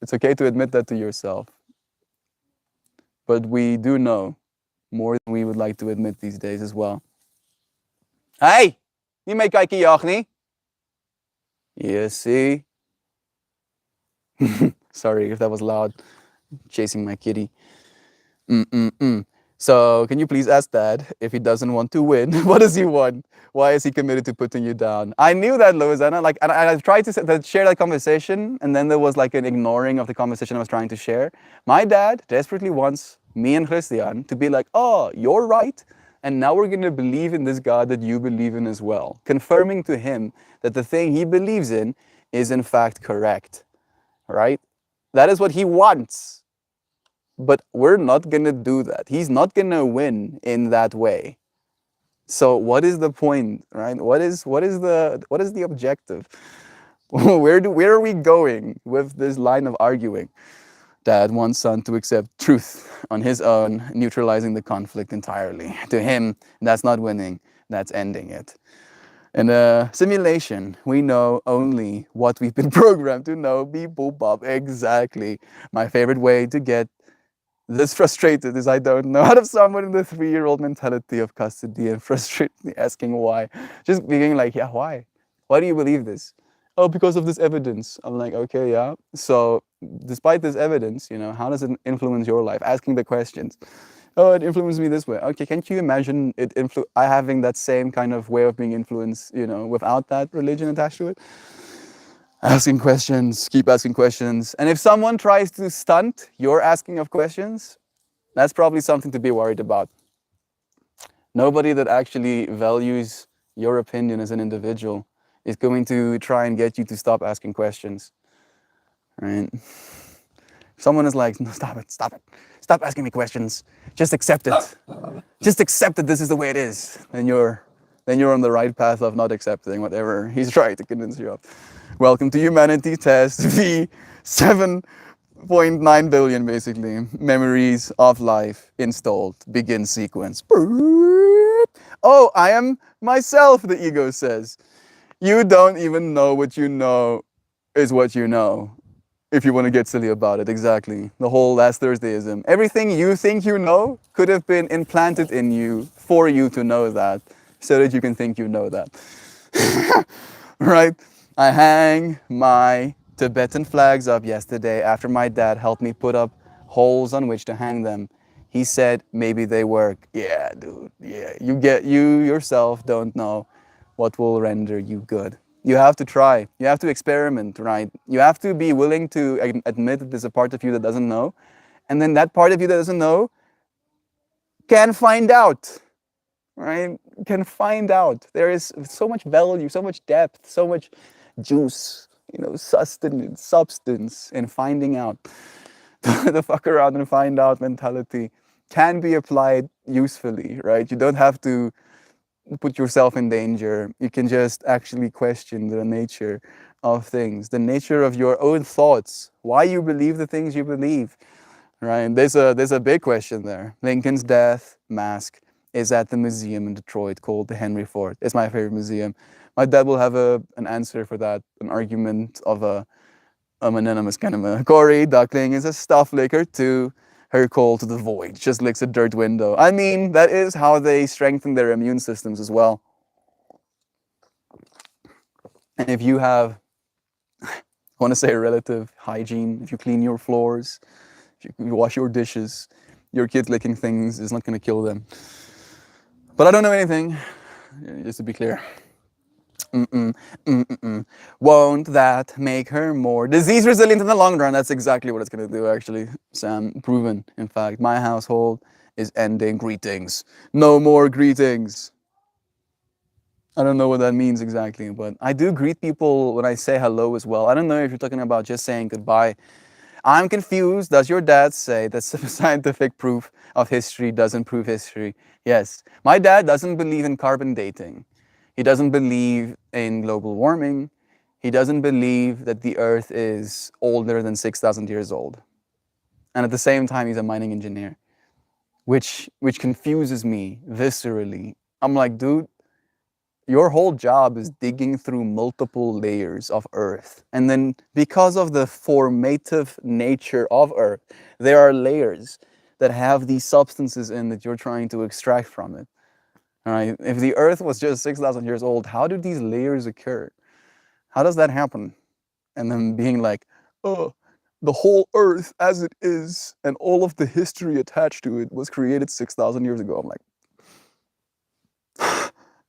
It's okay to admit that to yourself. But we do know more than we would like to admit these days as well. Hey, you make kijken jag niet. You see? Sorry if that was loud. Chasing my kitty. So can you please ask Dad if he doesn't want to win? What does he want? Why is he committed to putting you down? I knew that, Louisiana. And I tried to share that conversation, and then there was like an ignoring of the conversation I was trying to share. My dad desperately wants me and Christian to be like, oh, you're right. And now we're going to believe in this God that you believe in as well. Confirming to him that the thing he believes in is in fact correct. Right? That is what he wants. But we're not going to do that. He's not going to win in that way. So what is the point, right? What is the objective? Where are we going with this line of arguing? Dad wants son to accept truth on his own, neutralizing the conflict entirely. To him, that's not winning, that's ending it. In a simulation, we know only what we've been programmed to know. Beep, boop, bop. Exactly. My favorite way to get this frustrated is I don't know out of someone in the 3-year-old mentality of custody and frustrated asking why. Just being like, yeah, why? Why do you believe this? Oh, because of this evidence. I'm like, okay, yeah. So despite this evidence, how does it influence your life? Asking the questions. Oh, it influenced me this way. Okay, can't you imagine I having that same kind of way of being influenced, without that religion attached to it? Asking questions, keep asking questions. And if someone tries to stunt your asking of questions, that's probably something to be worried about. Nobody that actually values your opinion as an individual is going to try and get you to stop asking questions, right? Someone is like, no, stop it, stop asking me questions. Just accept it. Just accept that this is the way it is. Then you're on the right path of not accepting whatever he's trying to convince you of. Welcome to Humanity Test V 7.9 billion, basically. Memories of life installed. Begin sequence. Oh, I am myself, the ego says. You don't even know what you know is what you know. If you want to get silly about it, exactly. The whole last Thursdayism. Everything you think you know could have been implanted in you for you to know that, so that you can think you know that. Right? I hang my Tibetan flags up yesterday after my dad helped me put up holes on which to hang them. He said maybe they work. Yeah, dude. Yeah, you yourself don't know what will render you good. You have to try. You have to experiment, right? You have to be willing to admit that there's a part of you that doesn't know. And then that part of you that doesn't know can find out, right? Can find out. There is so much value, so much depth, so much juice, sustenance, substance in finding out. The fuck around and find out mentality can be applied usefully, right? You don't have to put yourself in danger. You can just actually question the nature of things, the nature of your own thoughts, why you believe the things you believe, right? There's a big question there. Lincoln's death mask is at the museum in Detroit called the Henry Ford. It's my favorite museum. My dad will have an answer for that, an argument of a anonymous kind of a Cory Duckling is a stuff licker too. Her call to the void just licks a dirt window. I mean, that is how they strengthen their immune systems as well. And if you have, I want to say relative hygiene, if you clean your floors, if you wash your dishes, your kids licking things is not going to kill them. But I don't know anything, just to be clear. Won't that make her more disease resilient in the long run? That's exactly what it's going to do, actually, Sam. Proven, in fact. My household is ending greetings. No more greetings. I don't know what that means exactly, but I do greet people when I say hello as well. I don't know if you're talking about just saying goodbye. I'm confused. Does your dad say that scientific proof of history doesn't prove history? Yes. My dad doesn't believe in carbon dating. He doesn't believe in global warming. He doesn't believe that the Earth is older than 6,000 years old. And at the same time, he's a mining engineer, which confuses me viscerally. I'm like, dude, your whole job is digging through multiple layers of Earth. And then because of the formative nature of Earth, there are layers that have these substances in that you're trying to extract from it. All right. If the Earth was just 6,000 years old, how do these layers occur? How does that happen? And then being like, oh, the whole Earth as it is and all of the history attached to it was created 6,000 years ago. I'm like,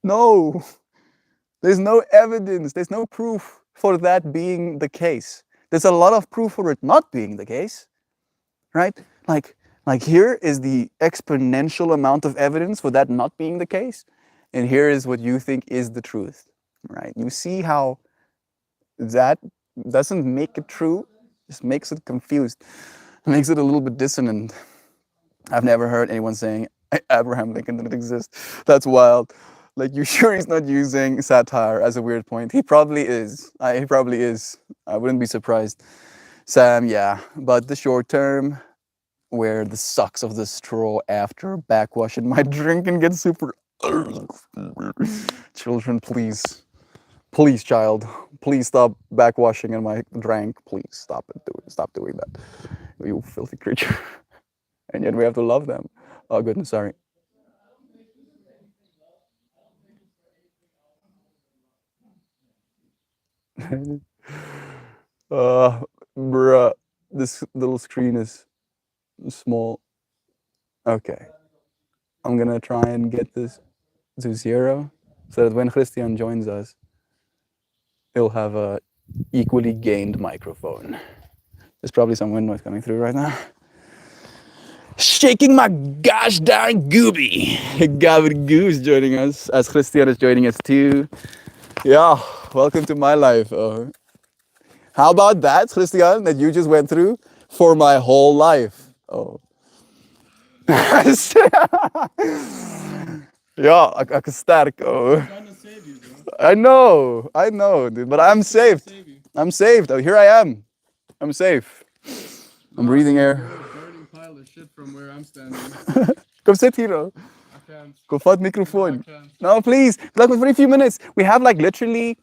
no, there's no evidence. There's no proof for that being the case. There's a lot of proof for it not being the case, right? Like here is the exponential amount of evidence for that not being the case. And here is what you think is the truth, right? You see how that doesn't make it true, just makes it confused, makes it a little bit dissonant. I've never heard anyone saying Abraham Lincoln didn't exist. That's wild. Like, you sure he's not using satire as a weird point? He probably is. He probably is. I wouldn't be surprised. Sam, yeah. But the short term, where the sucks of the straw after backwashing my drink and get super... Children, please. Please, child. Please stop backwashing in my drink. Please stop it. Stop doing that. You filthy creature. And yet we have to love them. Oh, goodness, sorry. Bruh, this little screen is small. Okay. I'm gonna try and get this to 0 so that when Christian joins us, he'll have a equally gained microphone. There's probably some wind noise coming through right now. Shaking my gosh darn gooby. Gavin Goose joining us, as Christian is joining us too. Yeah, welcome to my life. How about that, Christian, that you just went through for my whole life? Oh. Ja, ek is sterk. Oh. Trying to save you, bro. I know, dude, but I'm saved. Save you. I'm saved. Oh, here I am. I'm safe. I'm breathing air. You're a burning pile of shit from where I'm standing. Kom sit hier, oh. I can't. Go vat I microphone. can't. No, please. Like for a few minutes. We have like literally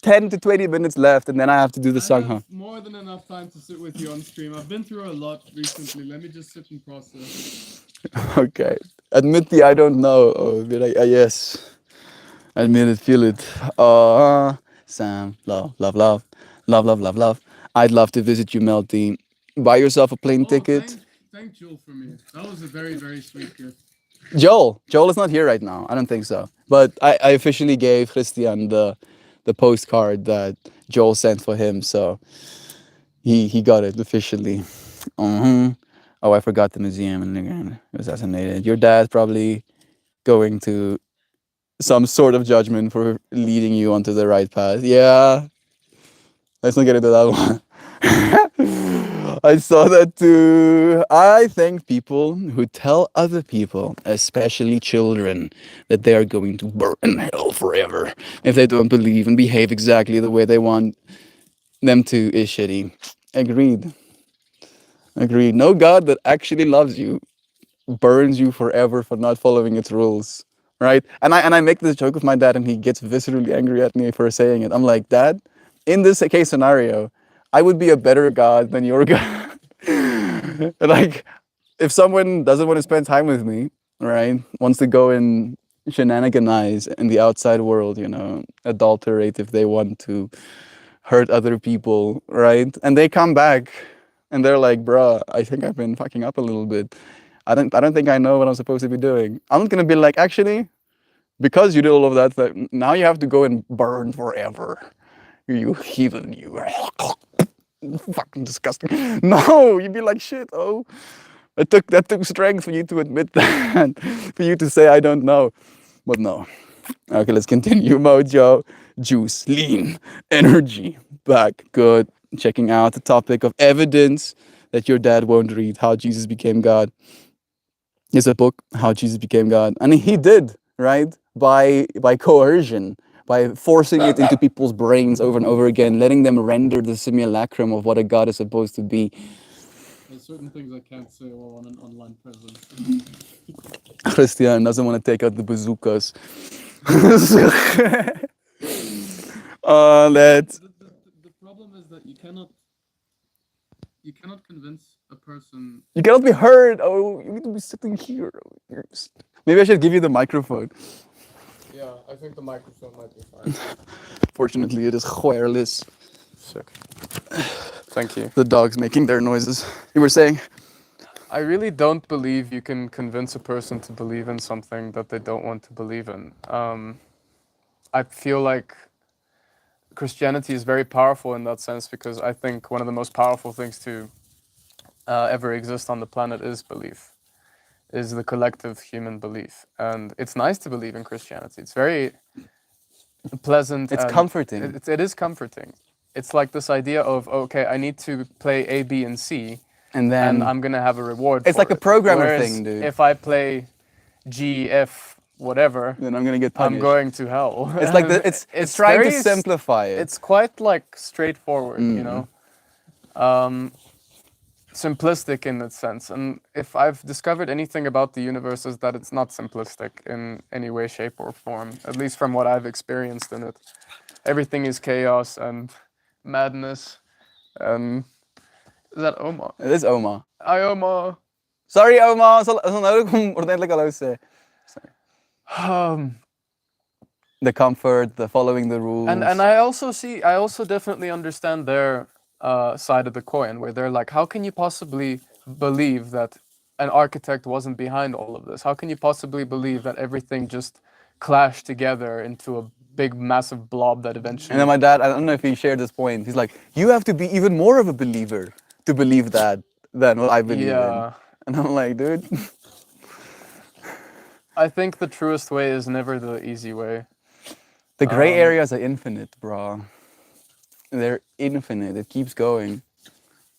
10 to 20 minutes left, and then I have to do the I song, have huh? more than enough time to sit with you on stream. I've been through a lot recently. Let me just sit and process. Okay. Admit the I don't know. Oh, be like, yes. Admit it, feel it. Sam, love, love, love, love, love, love, love. I'd love to visit you, Melty. Buy yourself a plane ticket. Thank Joel for me. That was a very, very sweet gift. Joel is not here right now. I don't think so. But I officially gave Christian the postcard that Joel sent for him, so he got it officially. Oh, I forgot the museum and again it was assassinated. Your dad's probably going to some sort of judgment for leading you onto the right path. Yeah. Let's not get into that one. I saw that too. I thank people who tell other people, especially children, that they are going to burn in hell forever if they don't believe and behave exactly the way they want them to is shitty. Agreed. Agreed. No God that actually loves you burns you forever for not following its rules. Right? And I make this joke with my dad and he gets viscerally angry at me for saying it. I'm like, Dad, in this case scenario, I would be a better God than your God. Like, if someone doesn't want to spend time with me, right, wants to go and shenaniganize in the outside world, you know, adulterate if they want to, hurt other people, right, and they come back and they're like, bruh, I think I've been fucking up a little bit. I don't think I know what I'm supposed to be doing. I'm not gonna be like, actually, because you did all of that, now you have to go and burn forever. You heathen, you are fucking disgusting. No, you'd be like, shit, oh. That took strength for you to admit that, for you to say I don't know. But no. Okay, let's continue. Mojo, juice, lean, energy, back, good. Checking out the topic of evidence that your dad won't read, How Jesus Became God. It's a book, How Jesus Became God. And he did, right? By coercion, by forcing it into people's brains over and over again, letting them render the simulacrum of what a God is supposed to be. There's certain things I can't say while on an online presence. Christian doesn't want to take out the bazookas. Let's. The problem is that you cannot convince a person. You cannot be heard. Oh, you need to be sitting here. Maybe I should give you the microphone. Yeah, I think the microphone might be fine. Fortunately, it is wireless. Sick. Thank you. The dog's making their noises. You were saying? I really don't believe you can convince a person to believe in something that they don't want to believe in. I feel like Christianity is very powerful in that sense because I think one of the most powerful things to ever exist on the planet is belief, is the collective human belief. And it's nice to believe in Christianity. It's very pleasant. It's and comforting. It is comforting. It's like this idea of, okay, I need to play A, B, and C, And then and I'm gonna have a reward. it's for like a it. programmer Whereas thing, dude. If I play G, F, whatever, then I'm gonna get punished. I'm going to hell. It's like it's trying to very simplify it. It's quite like straightforward, you know, simplistic in that sense. And if I've discovered anything about the universe, is that it's not simplistic in any way, shape, or form. At least from what I've experienced in it, everything is chaos and madness. Is that Oma? It is Oma. Hi, Oma. Sorry, Oma. Sal nodig om ordentlik hallo sê. The comfort, the following the rules. And I also definitely understand their side of the coin, where they're like, how can you possibly believe that an architect wasn't behind all of this? How can you possibly believe that everything just clashed together into a big massive blob that eventually. And then my dad, I don't know if he shared this point. He's like, you have to be even more of a believer to believe that than what I believe in. Yeah. And I'm like, dude, I think the truest way is never the easy way. the gray areas are infinite, bro. They're infinite. It keeps going.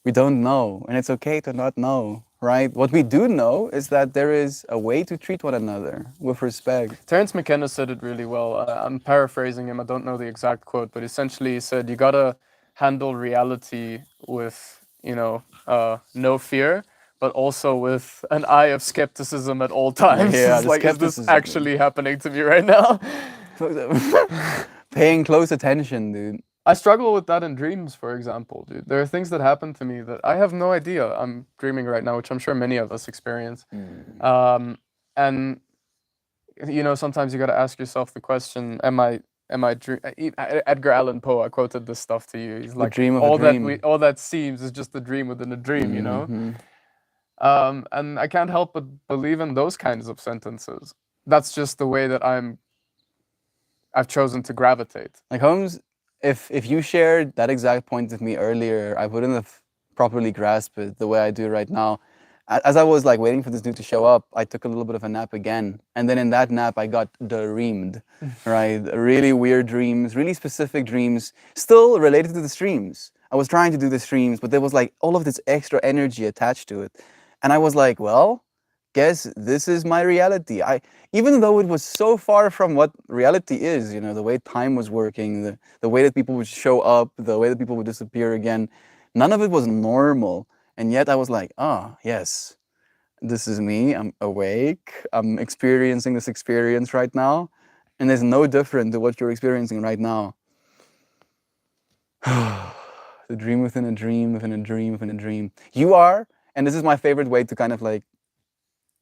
We don't know, and it's okay to not know, right? What we do know is that there is a way to treat one another with respect. Terence McKenna said it really well. I'm paraphrasing him. I don't know the exact quote, but essentially he said you gotta handle reality with, no fear, but also with an eye of skepticism at all times. Yeah, It's the like, is this skepticism. actually happening to me right now? Paying close attention, dude. I struggle with that in dreams, for example, dude. There are things that happen to me that I have no idea I'm dreaming right now, which I'm sure many of us experience. And sometimes you got to ask yourself the question: Am I Edgar Allan Poe? I quoted this stuff to you. He's like, dream of a all dream." all that seems is just a dream within a dream, you know. Mhm. And I can't help but believe in those kinds of sentences. That's just the way that I've chosen to gravitate. Like Holmes, if you shared that exact point with me earlier, I wouldn't have properly grasped it the way I do right now. As I was like waiting for this dude to show up, I took a little bit of a nap again, and then in that nap I got dreamed, right? Really weird dreams, really specific dreams, still related to the streams. I was trying to do the streams, but there was like all of this extra energy attached to it, and I was like, well, guess this is my reality. Even though it was so far from what reality is, the way time was working, the way that people would show up, the way that people would disappear again, none of it was normal. And yet I was like, oh, yes, this is me. I'm awake. I'm experiencing this experience right now. And it's no different to what you're experiencing right now. The dream within a dream, within a dream, within a dream. You are, and this is my favorite way to kind of like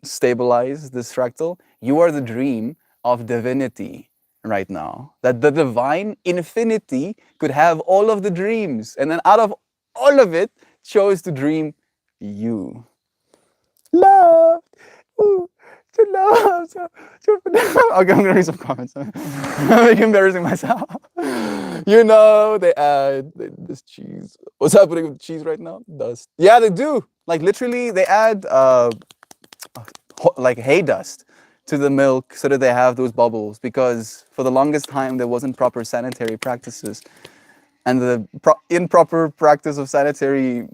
stabilize this fractal, you are the dream of divinity right now. That the divine infinity could have all of the dreams, and then out of all of it, chose to dream you. Love. Ooh, to love. Okay, I'm gonna read some comments. I'm embarrassing myself. They add this cheese. What's happening with cheese right now? Dust. Yeah, they do. Like literally, they add like hay dust to the milk so that they have those bubbles, because for the longest time there wasn't proper sanitary practices, and the improper practice of sanitary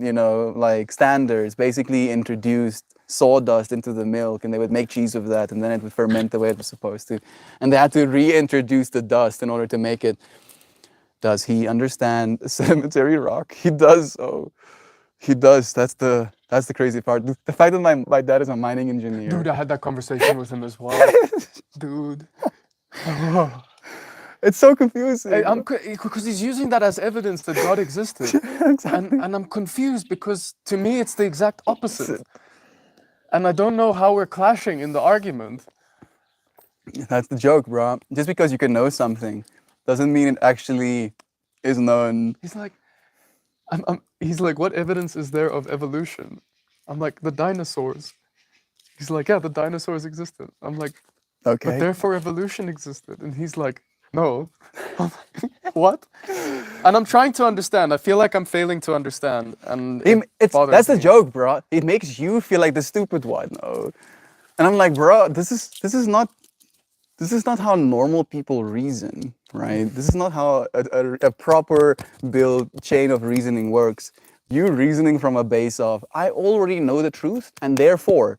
like standards basically introduced sawdust into the milk, and they would make cheese of that, and then it would ferment the way it was supposed to, and they had to reintroduce the dust in order to make it. Does he understand sedimentary rock? He does. Oh, he does. That's the crazy part. The fact that my dad is a mining engineer. Dude, I had that conversation with him as well. Dude. It's so confusing. Because he's using that as evidence that God existed. Exactly. And I'm confused because to me it's the exact opposite. And I don't know how we're clashing in the argument. That's the joke, bro. Just because you can know something doesn't mean it actually is known. He's like, he's like, what evidence is there of evolution? I'm like, the dinosaurs. He's like, yeah, the dinosaurs existed. I'm like, Okay. but therefore evolution existed. And he's like, no. I'm like, what? And I'm trying to understand. I feel like I'm failing to understand. And bothers that's the me. joke, bro. It makes you feel like the stupid one. Oh. And I'm like, bro, this is not how normal people reason, right? This is not how a proper built chain of reasoning works. You reasoning from a base of, I already know the truth, and therefore,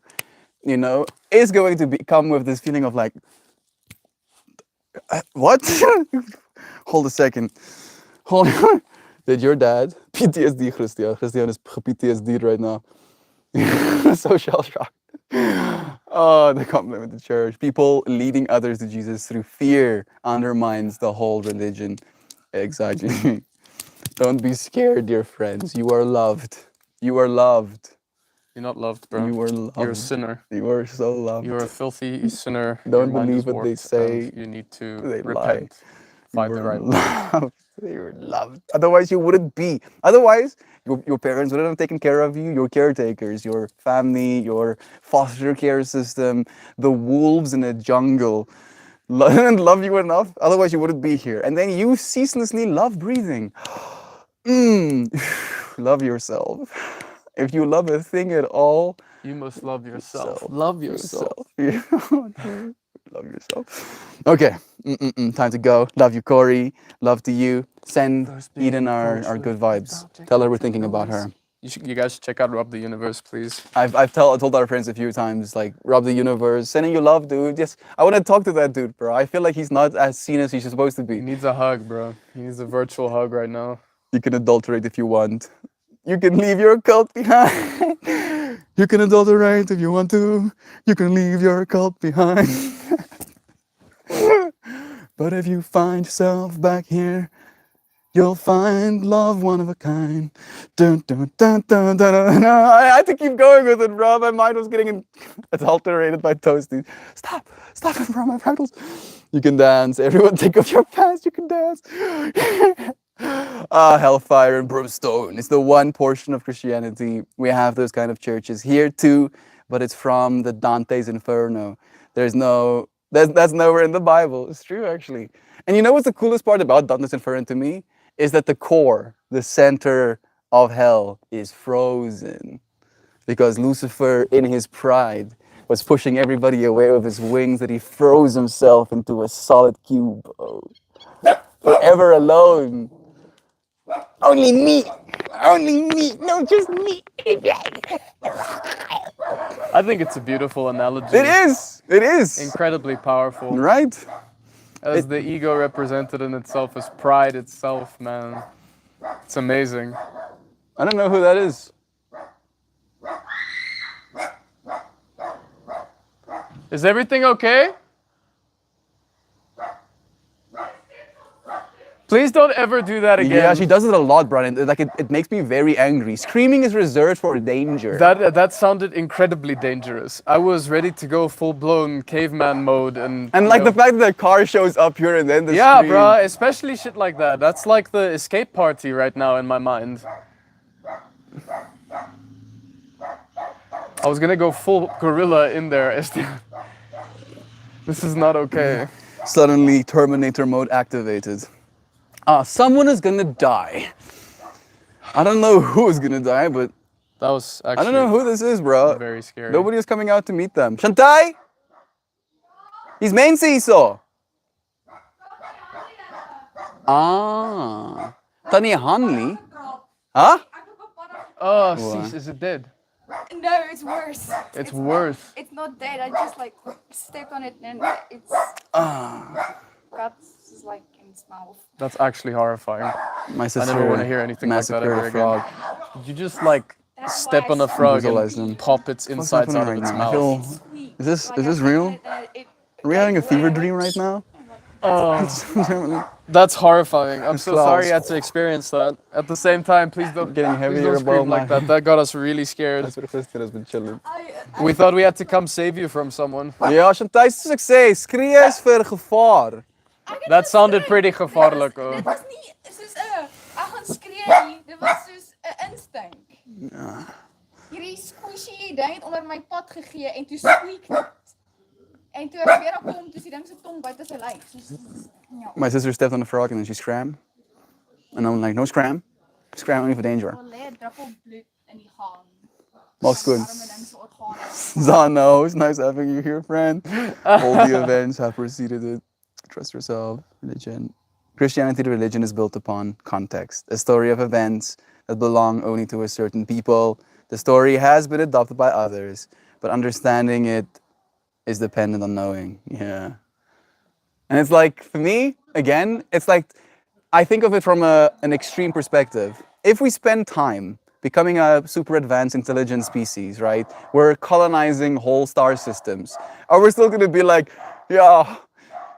is going to come with this feeling of like, what? Hold a second. Hold on. Did your dad PTSD, Christian? Christian is PTSD right now. So shell shocked. Oh, the compliment to church. People leading others to Jesus through fear undermines the whole religion. Exactly. Don't be scared, dear friends. You are loved. You are loved. You're not loved, bro. You are loved. You're a sinner. You are so loved. You're a filthy sinner. Don't Your mind is believe what they warped, say. and you need to They lie. repent. Find the right way. loved. You were loved. Otherwise, you wouldn't be. Otherwise, your parents wouldn't have taken care of you. Your caretakers, your family, your foster care system, the wolves in the jungle, didn't love you enough, otherwise you wouldn't be here. And then you ceaselessly love breathing. Love yourself. If you love a thing at all, You must love yourself. Self. Love yourself. Love yourself. Okay, time to go. Love you, Corey. Love to you. Send Eden our good vibes. Tell her we're thinking about her. You guys should check out Rob the Universe, please. I've told our friends a few times, like, Rob the Universe, sending you love, dude. Yes, I want to talk to that dude, bro. I feel like he's not as seen as he's supposed to He be. needs a hug, bro. He needs a virtual hug right now. You can adulterate if you want. You can leave your cult behind. You can adulterate if you want to. You can leave your cult behind. But if you find yourself back here, you'll find love one of a kind. Dun, dun, dun, dun, dun, dun, dun. I had to keep going with it, bro. My mind was getting adulterated by Toasty. Stop it, bro, my fractals. You can dance. Everyone take off your pants. You can dance. Hellfire and brimstone. It's the one portion of Christianity. We have those kind of churches here too, but it's from the Dante's Inferno. That's nowhere in the Bible. It's true, actually. And you know what's the coolest part about Dante's Inferno to me? Is that the core, the center of hell, is frozen. Because Lucifer, in his pride, was pushing everybody away with his wings, that he froze himself into a solid cube. Oh. Forever alone. Only me. No, just me. I think it's a beautiful analogy. It is. Incredibly powerful. Right? As the ego represented in itself as pride itself, man. It's amazing. I don't know who that is. Is everything okay? Please don't ever do that again. Yeah, she does it a lot, Brian. Like it makes me very angry. Screaming is reserved for danger. That sounded incredibly dangerous. I was ready to go full-blown caveman mode and like the fact that the car shows up here and then the yeah, scream. bro, especially shit like that. That's like the escape party right now in my mind. I was gonna go full gorilla in there. This is not okay. Suddenly, Terminator mode activated. Someone is gonna die. I don't know who is gonna die, but That was actually I don't know who this is, bro. very scary. Nobody is coming out to meet them. Shantai? He's main seesaw. Tani Hanley? Huh? Oh, cease, is it dead? No, it's worse. It's not- worse. it's not dead. I just like step on it and it's got like in its mouth. That's actually horrifying. My I sister never want to hear anything like that massacred ever a frog. again. You just like That's step why on I a frog visualize them. and pop its insides out of happening its right now? I mouth. feel- Squeak. Is this Like, is this I real? feel that it Are we having a takes fever away dream my- right now? Oh, that's horrifying. I'm so Klaus. sorry you had to experience that. At the same time, please don't, Getting please heavier don't scream above like my- that. That got us really scared. That's what the first has been chilling. We thought we had to come save you from someone. Ja, Shantai, soos ek sê, skree is vir gevaar. That sounded pretty gevaarlijk. Dit Oh. was nie soos 'n ek gaan skree nie. Dit was soos 'n instink. Hierdie squishy ding het onder my pad gegee en toe squeak dit. En toe ek weer opkom, toe die ding se tong buite sy lyf. Soos ja. My sister stepped on the frog and then she scram. And I'm like, no scram. Scram only for danger. Wel lê 'n druppel bloed in die gang. Maak's goed. Arme ding se organe. Zano, it's nice having you here, friend. All the events have preceded it. Trust yourself. Religion. Christianity, the religion, is built upon context. A story of events that belong only to a certain people. The story has been adopted by others, but understanding it is dependent on knowing. Yeah. And it's like, for me, again, it's like, I think of it from an extreme perspective. If we spend time becoming a super advanced intelligent species, right? We're colonizing whole star systems. Are we still gonna be like, yeah,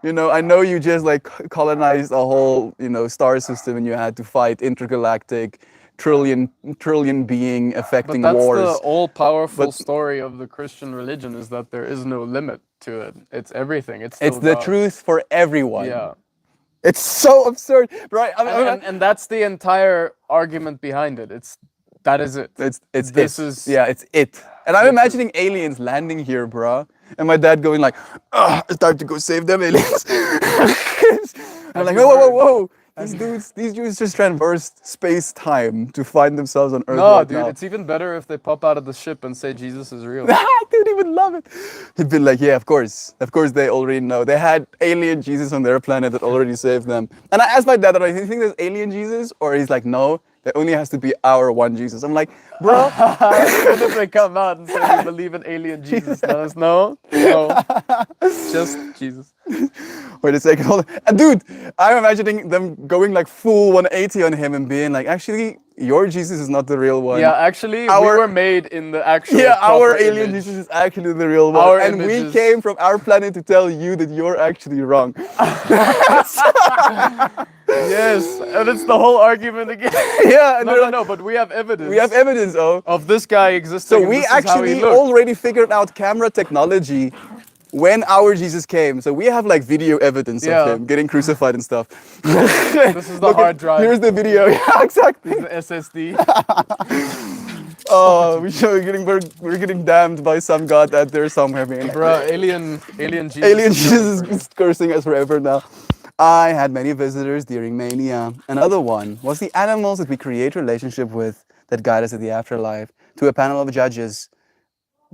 you know, I know you just like colonized a whole, you know, star system and you had to fight intergalactic trillion being affecting But that's wars. the all-powerful But- story of the Christian religion, is that there is no limit to it. It's everything. It's still It's the God. truth for everyone. Yeah. It's so absurd, right? And that's the entire argument behind it. That is it. It's This it. is- Yeah, it's it. And I'm this is- imagining aliens landing here, bruh. and my dad going like, it's time to go save them aliens. I'm like, whoa. These dudes just traversed space-time to find themselves on Earth No, right dude, now. it's even better if they pop out of the ship and say Jesus is real. Dude, he would love it. He'd be like, yeah, of course. Of course they already know. They had alien Jesus on their planet that already saved them. And I asked my dad, do you think there's alien Jesus? Or he's like, no, there only has to be our one Jesus. I'm like, bro. What if they come out and say we believe in alien Jesus? Let us know. No, just Jesus. Wait a second, hold on. Dude, I'm imagining them going like full 180 on him and being like, actually, your Jesus is not the real one. Yeah, actually, we Our- were made in the actual. Yeah, our proper alien image. Jesus is actually the real one. Our and images- we came from our planet to tell you that you're actually wrong. Yes, and it's the whole argument again. Yeah, and they're like, No, but we have evidence. we have evidence, of this guy existing. So and we this is how he actually looked. already figured out camera technology when our Jesus came. So we have like video evidence Yeah. of him getting crucified and stuff. This is the hard drive. Here's the video. Yeah, exactly. the SSD. Oh, we're getting damned by some god out there somewhere, man. Bruh, alien Jesus. Alien is Jesus going is cursing us forever now. I had many visitors during Mania. Another one was the animals that we create relationship with that guide us to the afterlife. To a panel of judges,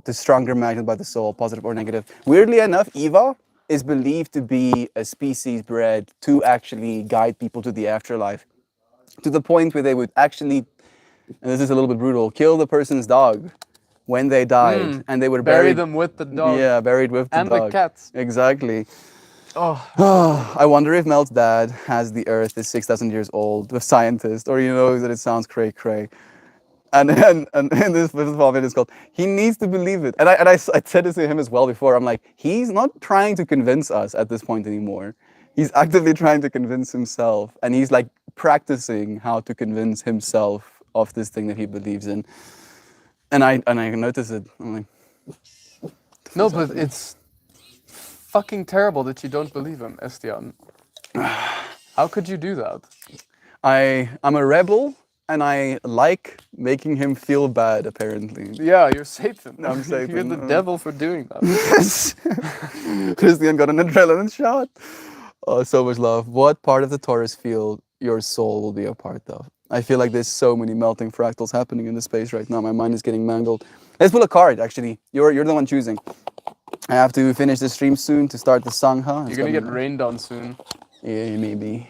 the stronger magnet by the soul, positive or negative. Weirdly enough, Eva is believed to be a species bred to actually guide people to the afterlife. To the point where they would actually, and this is a little bit brutal, kill the person's dog when they died. And they would Bury them with the dog. Yeah, buried with the And dog. the cats. Exactly. Oh, I wonder if Mel's dad has the Earth is 6,000 years old, a scientist, or that it sounds cray. And this moment is called, he needs to believe it. And I said this to him as well before. I'm like, he's not trying to convince us at this point anymore. He's actively trying to convince himself. And he's like practicing how to convince himself of this thing that he believes in. And I notice it. I'm like, no, but it's fucking terrible that you don't believe him, Estian. How could you do that? I'm a rebel, and I like making him feel bad, apparently. Yeah, you're Satan. I'm You're Satan. the devil for doing that. Christian got an adrenaline shot. Oh, so much love. What part of the Taurus field your soul will be a part of? I feel like there's so many melting fractals happening in the space right now. My mind is getting mangled. Let's pull a card, actually. You're the one choosing. I have to finish the stream soon to start the Sangha. You're gonna get rained on soon. Yeah, maybe.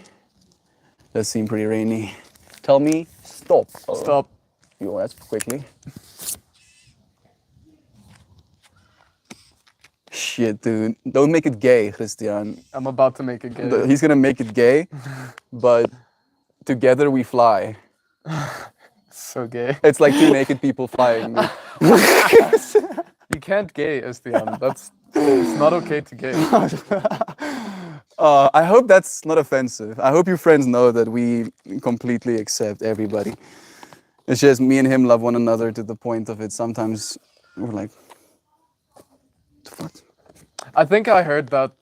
Does seem pretty rainy. Tell me, stop. Stop. You ask quickly. Shit, dude. Don't make it gay, Christian. I'm about to make a gay. He's gonna make it gay, but together we fly. So gay. It's like two naked people flying. You can't gay, Estian. It's not okay to gay. I hope that's not offensive. I hope your friends know that we completely accept everybody. It's just me and him love one another to the point of it. Sometimes we're like, what? I think I heard that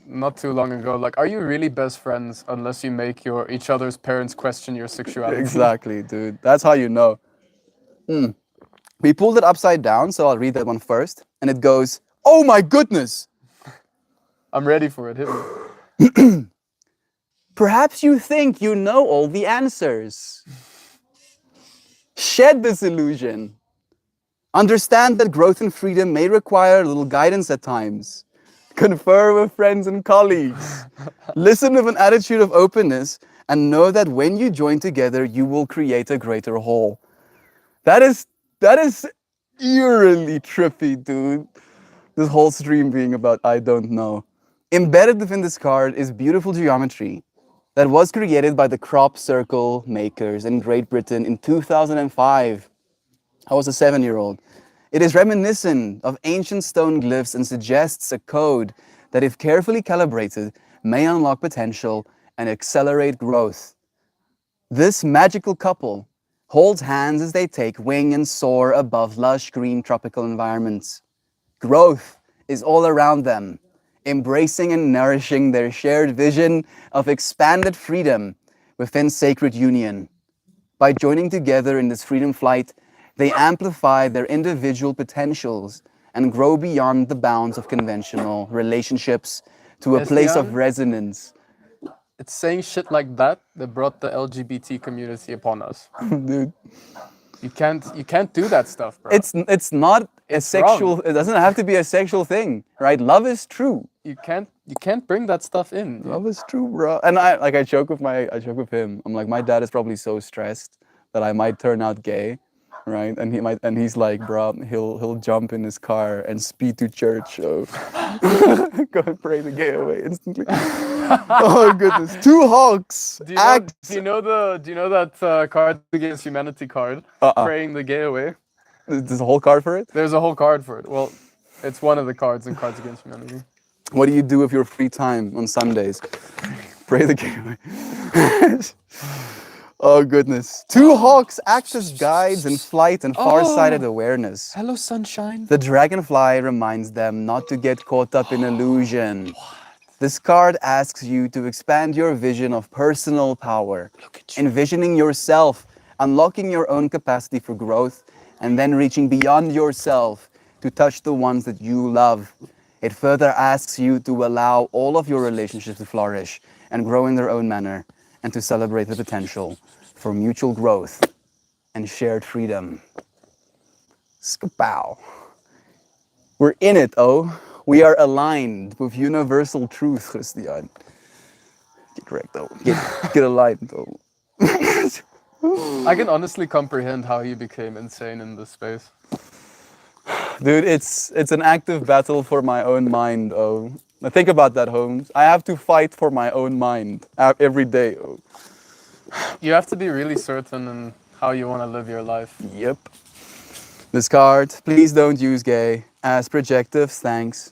not too long ago. Like, are you really best friends unless you make each other's parents question your sexuality? Exactly, dude. That's how you know. We pulled it upside down, so I'll read that one first. And it goes, oh my goodness! I'm ready for it. Hit me. Perhaps you think you know all the answers. Shed this illusion. Understand that growth and freedom may require a little guidance at times. Confer with friends and colleagues. Listen with an attitude of openness and know that when you join together, you will create a greater whole. That is eerily trippy, dude. This whole stream being about I don't know. Embedded within this card is beautiful geometry that was created by the crop circle makers in Great Britain in 2005. I was a 7-year-old. It is reminiscent of ancient stone glyphs and suggests a code that, if carefully calibrated, may unlock potential and accelerate growth. This magical couple holds hands as they take wing and soar above lush green tropical environments. Growth is all around them, embracing and nourishing their shared vision of expanded freedom within sacred union. By joining together in this freedom flight, they amplify their individual potentials and grow beyond the bounds of conventional relationships to a place of Estian? resonance. It's saying shit like that brought the LGBT community upon us. Dude, You can't do that stuff, bro. it's not a It's sexual, wrong. it doesn't have to be a sexual thing, right? Love is true. You can't bring that stuff in. Love is true, bro. And I joke with him. I'm like, my dad is probably so stressed that I might turn out gay, right? And he's like, bro, he'll jump in his car and speed to church. So go and pray the gay away instantly. Oh goodness, two hawks. Do you know that Cards Against Humanity card? Praying the gay away. There's a whole card for it. There's a whole card for it. Well, it's one of the cards in Cards Against Humanity. What do you do with your free time on Sundays? Pray the gay away. Oh goodness. Two hawks act as guides in flight and far-sighted awareness. Hello, sunshine. The dragonfly reminds them not to get caught up in illusion. This card asks you to expand your vision of personal power, envisioning yourself, unlocking your own capacity for growth, and then reaching beyond yourself to touch the ones that you love. It further asks you to allow all of your relationships to flourish and grow in their own manner, and to celebrate the potential for mutual growth and shared freedom. Skapow. We're in it, oh. We are aligned with universal truth, Christian. Get wrecked, though. Get aligned, though. I can honestly comprehend how he became insane in this space. Dude, it's an active battle for my own mind, oh. Now think about that, Holmes. I have to fight for my own mind every day, oh. You have to be really certain in how you want to live your life. Yep. This card, please don't use gay as projectives, thanks.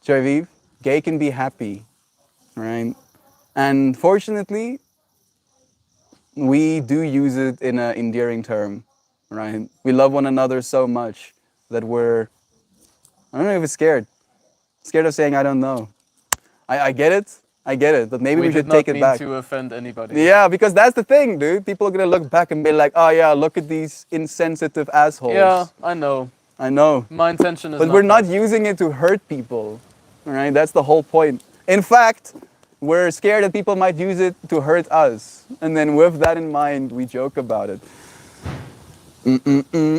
Joyviv, gay can be happy, right? And fortunately, we do use it in an endearing term, right? We love one another so much that I don't know if it's scared. Scared of saying I don't know. I get it, but maybe we should take it back. We did not mean to offend anybody. Yeah, because that's the thing, dude. People are gonna look back and be like, oh yeah, look at these insensitive assholes. Yeah, I know. I know. My intention is But we're not using it to hurt people, all right? That's the whole point. In fact, we're scared that people might use it to hurt us. And then with that in mind, we joke about it.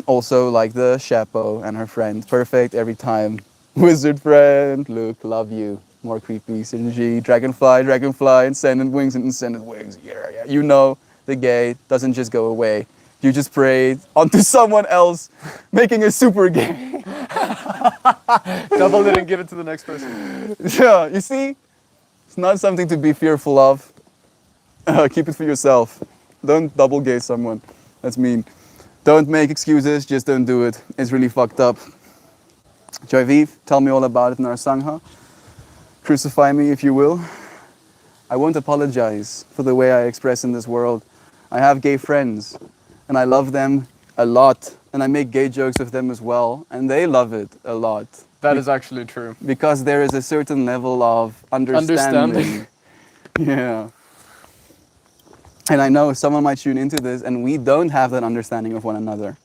Also, like the chapeau and her friend. Perfect every time. Wizard friend, look, love you. More creepy synergy. Dragonfly, Ascendant Wings and Ascendant Wings. Yeah. You know, the gay doesn't just go away. You just pray onto someone else, making a super gay. Double it and give it to the next person. Yeah, you see? It's not something to be fearful of. Keep it for yourself. Don't double gay someone. That's mean. Don't make excuses, just don't do it. It's really fucked up. Joyviv, tell me all about it in our Sangha. Crucify me if you will. I won't apologize for the way I express in this world. I have gay friends, and I love them a lot. And I make gay jokes with them as well, and they love it a lot. That is actually true. Because there is a certain level of understanding. Yeah. And I know someone might tune into this and we don't have that understanding of one another.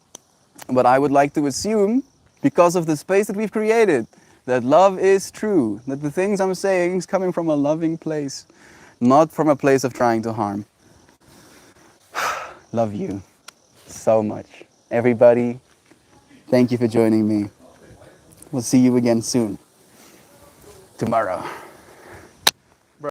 But I would like to assume, because of the space that we've created, that love is true. That the things I'm saying is coming from a loving place, not from a place of trying to harm. Love you so much. Everybody, thank you for joining me. We'll see you again soon. Tomorrow.